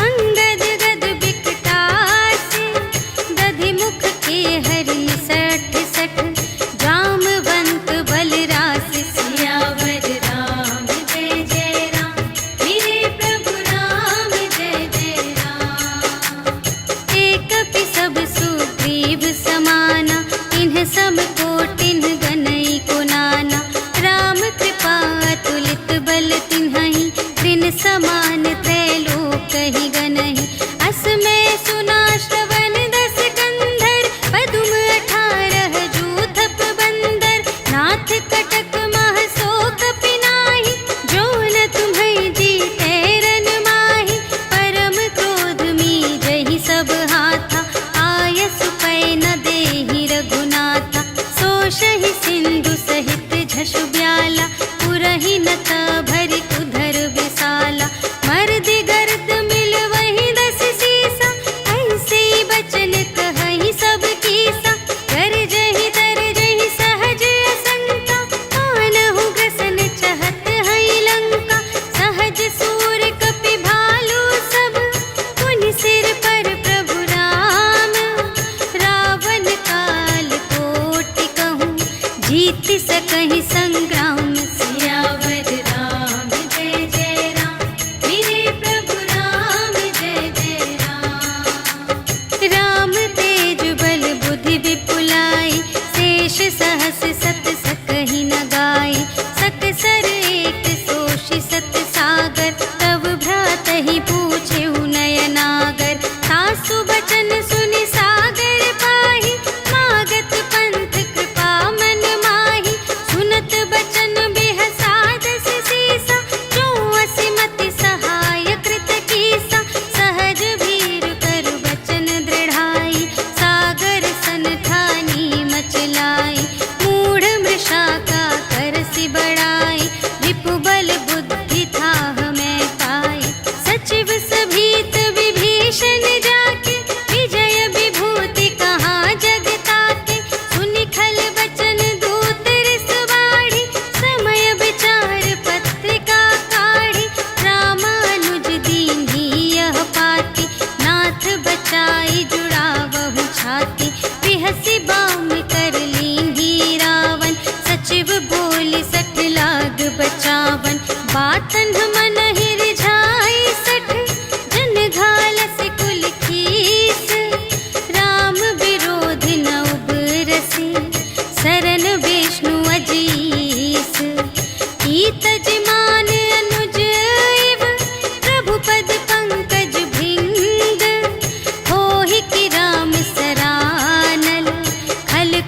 अंगद गद विकटासी। दधि मुख के हरि सठ सठ, जामवंत बलरासी। सियावर राम जय जय राम, मेरे प्रभु राम जय जय राम। एक कपि सब सुग्रीव समाना, इन्ह सब कोटिन्ह गनई को नाना। राम कृपा अतुलित बल तिन्हहि, त्रिन समान त्रैलोक ही गनहि। अस मैं सुना श्रवण दस कंधर, पदुम 18 जूथप बंदर। नाथ कटक मह सो कपि नाही, जो न तुम्है जीतै रन माही। परम क्रोध मीजहि सब हाथा, आयसु पै न देहि रघुनाथा। सोषहि सिंधु सहित झषु ब्याला, पुरहि नत भरि उधर विशाला। मर्दि गर्द मिल वही 10 सीसा, ऐसे बचन कहहि सब कीसा। गरजहि तरजहि सहज असंका, मानहु ग्रसन चहत हई लंका। सहज सूर कपि भालु सब, पुनि सिर पर प्रभु राम। रावण काल कोटि कहूँ, जीत सकहि संग्राम। सियावर राम जय जय राम, मेरे प्रभु राम जय जय राम। राम तेज बल बुद्धि विपुलाई, शेष सहस सत सकहि न गाई। सकसर एक सोषि सत सागर, तब भ्रातहि पूछेउ नयनागर। सासु बचन सुनि सागर पाहि, मागत पंथ कृपा मन माहि। सुनत बचन बिहसा 10 सीसा, जो असिमति सहाय कृत कीसा। सहज भीर कर बचन दृढ़ाई, सागर सन ठानी मचलाई। मूढ़ मृषा का करसि बड़ाई, रिपु बल बुद्धि थाह मैं पाई। सचिव सभीत विभीषण जाके, विजय विभूति कहाँ जग ताके। सुनि खल बचन दूत रिस बाढ़ी, समय विचार पत्रिका काढ़ी। रामानुज दीन्ही यह पाती, नाथ बचाई जुड़ावहु छाती। बिहसि बाम कर लीन्ही रावण, सचिव बोलि 60 लाग बचावन। बातन मन ही रिझाई 60, जन घालसि कुल खीस। राम विरोध न उबरसि, सरन विष्णु अजीस। ईतज मान अनुज इव, प्रभु पद पंकज भृंग। होहि कि राम सरानल, खल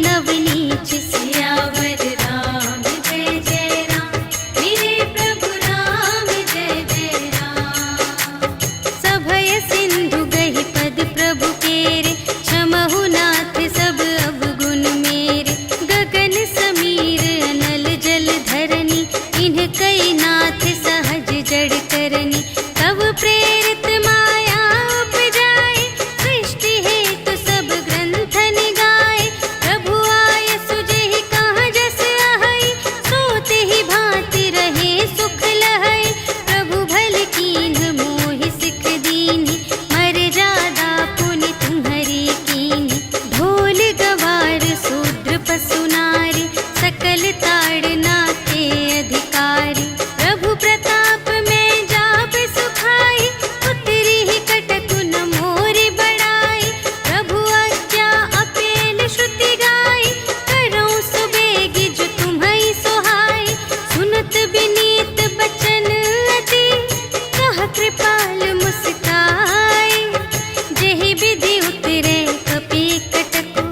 नवनीच सियावर राम जय जय राम मेरे प्रभु राम जय जय राम। सभय सिंधु गहि पद प्रभु केरे क्षमहु नाथ सब अवगुण मेरे। गगन समीर अनल जल धरनी इन्ह कई नाथ सहज जड़ करनी। तब प्रेरित माया उपजाए सृष्टि हेतु सब ग्रंथन गाए। प्रभु आय सुजेहि कहाँ जस आहै सोते ही भांति रहे सुख लहै। प्रभु भल कीन्ह मोहि सिख दीन्हि मर्यादा पुनि तुम्हरी कीन्हि। ढोल गवार शूद्र पशु नारी सकल ताड़ना के अधिकारी। प्रभु प्रताप में जाप सुखाई उतरी ही कटकु न मोरि बड़ाई। प्रभु आज्ञा अपेल श्रुति गाई करऊँ सुबेगी जो तुम्है सोहाई। सुनत विनीत बचन अति कह कृपाल मुस्काई। जेहि विधि उतरे कपि कटकु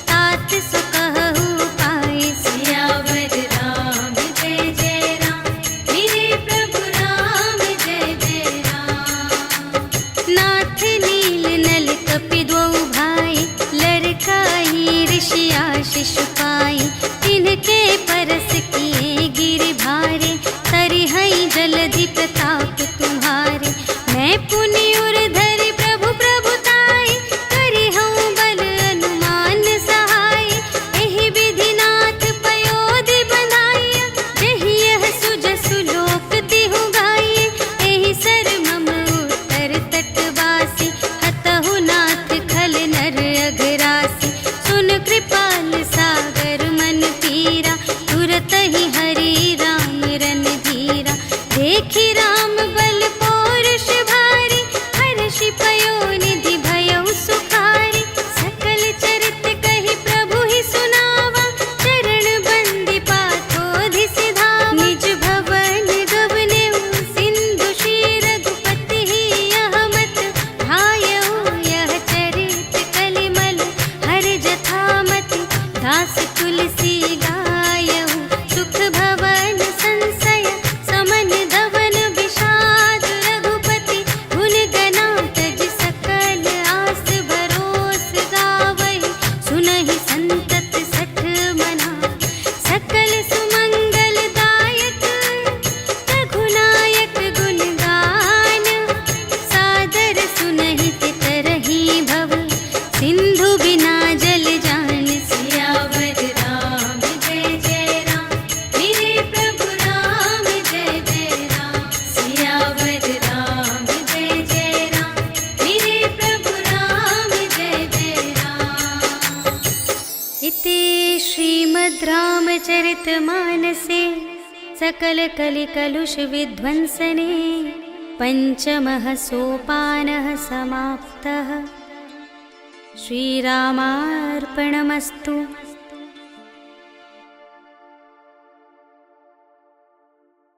तात सो कहु पाई। सियावर राम जय जय राम मेरे प्रभु राम जय जय राम। नाथ नील नल कपि द्वौ भाई लरकाई ऋषि आशीष पाई। तिनके परस किए गिरि भारे तरिहै जलधि प्रताप तुम्हारे। मैं पुनि उर धरि प्रभु प्रभुताई करिहउँ बल अनुमान सहाय। एहि विधि नाथ पयोधि बंधाइया जेहि यह सुजसु लोक तिहु गाइए। एहि सर मम उत्तर तटवासी हतहु नाथ खल नर अघरासी। सुन कृपाल सागर मन पीरा तुरत ही हरि राम रन धीरा। देखि राम बल पौरुष भारी हर्षि पयोनिधि भयउ सुखारी। सकल चरित कहि प्रभु ही सुनावा चरण बंदी पाथोधि सिधावा। निज भवन गवनेउ सिंधु श्री रघुपति ही यह मत ढायउ। यह चरित कलिमल हर जथामति दास तुलसी गायउ। सुख भवन संशय समन धवन विषाद रघुपति गुण गना तज सकल आस भरोस गावहि। सुनहि संतत सठ मना सकल सुमंगल दायक रघुनायक गुण गान। सादर सुनहि तितरहि भव सिंधु बिना जल जान। सियावर राम जय जय राम मेरे प्रभु राम जय जय राम। सियावर राम जय जय राम मेरे प्रभु राम जय जय राम। इति श्रीमद् रामचरितमानसे सकल कलि कलुष विध्वंसने पंचमः सोपानः समाप्तः। श्रीरामार्पणमस्तु।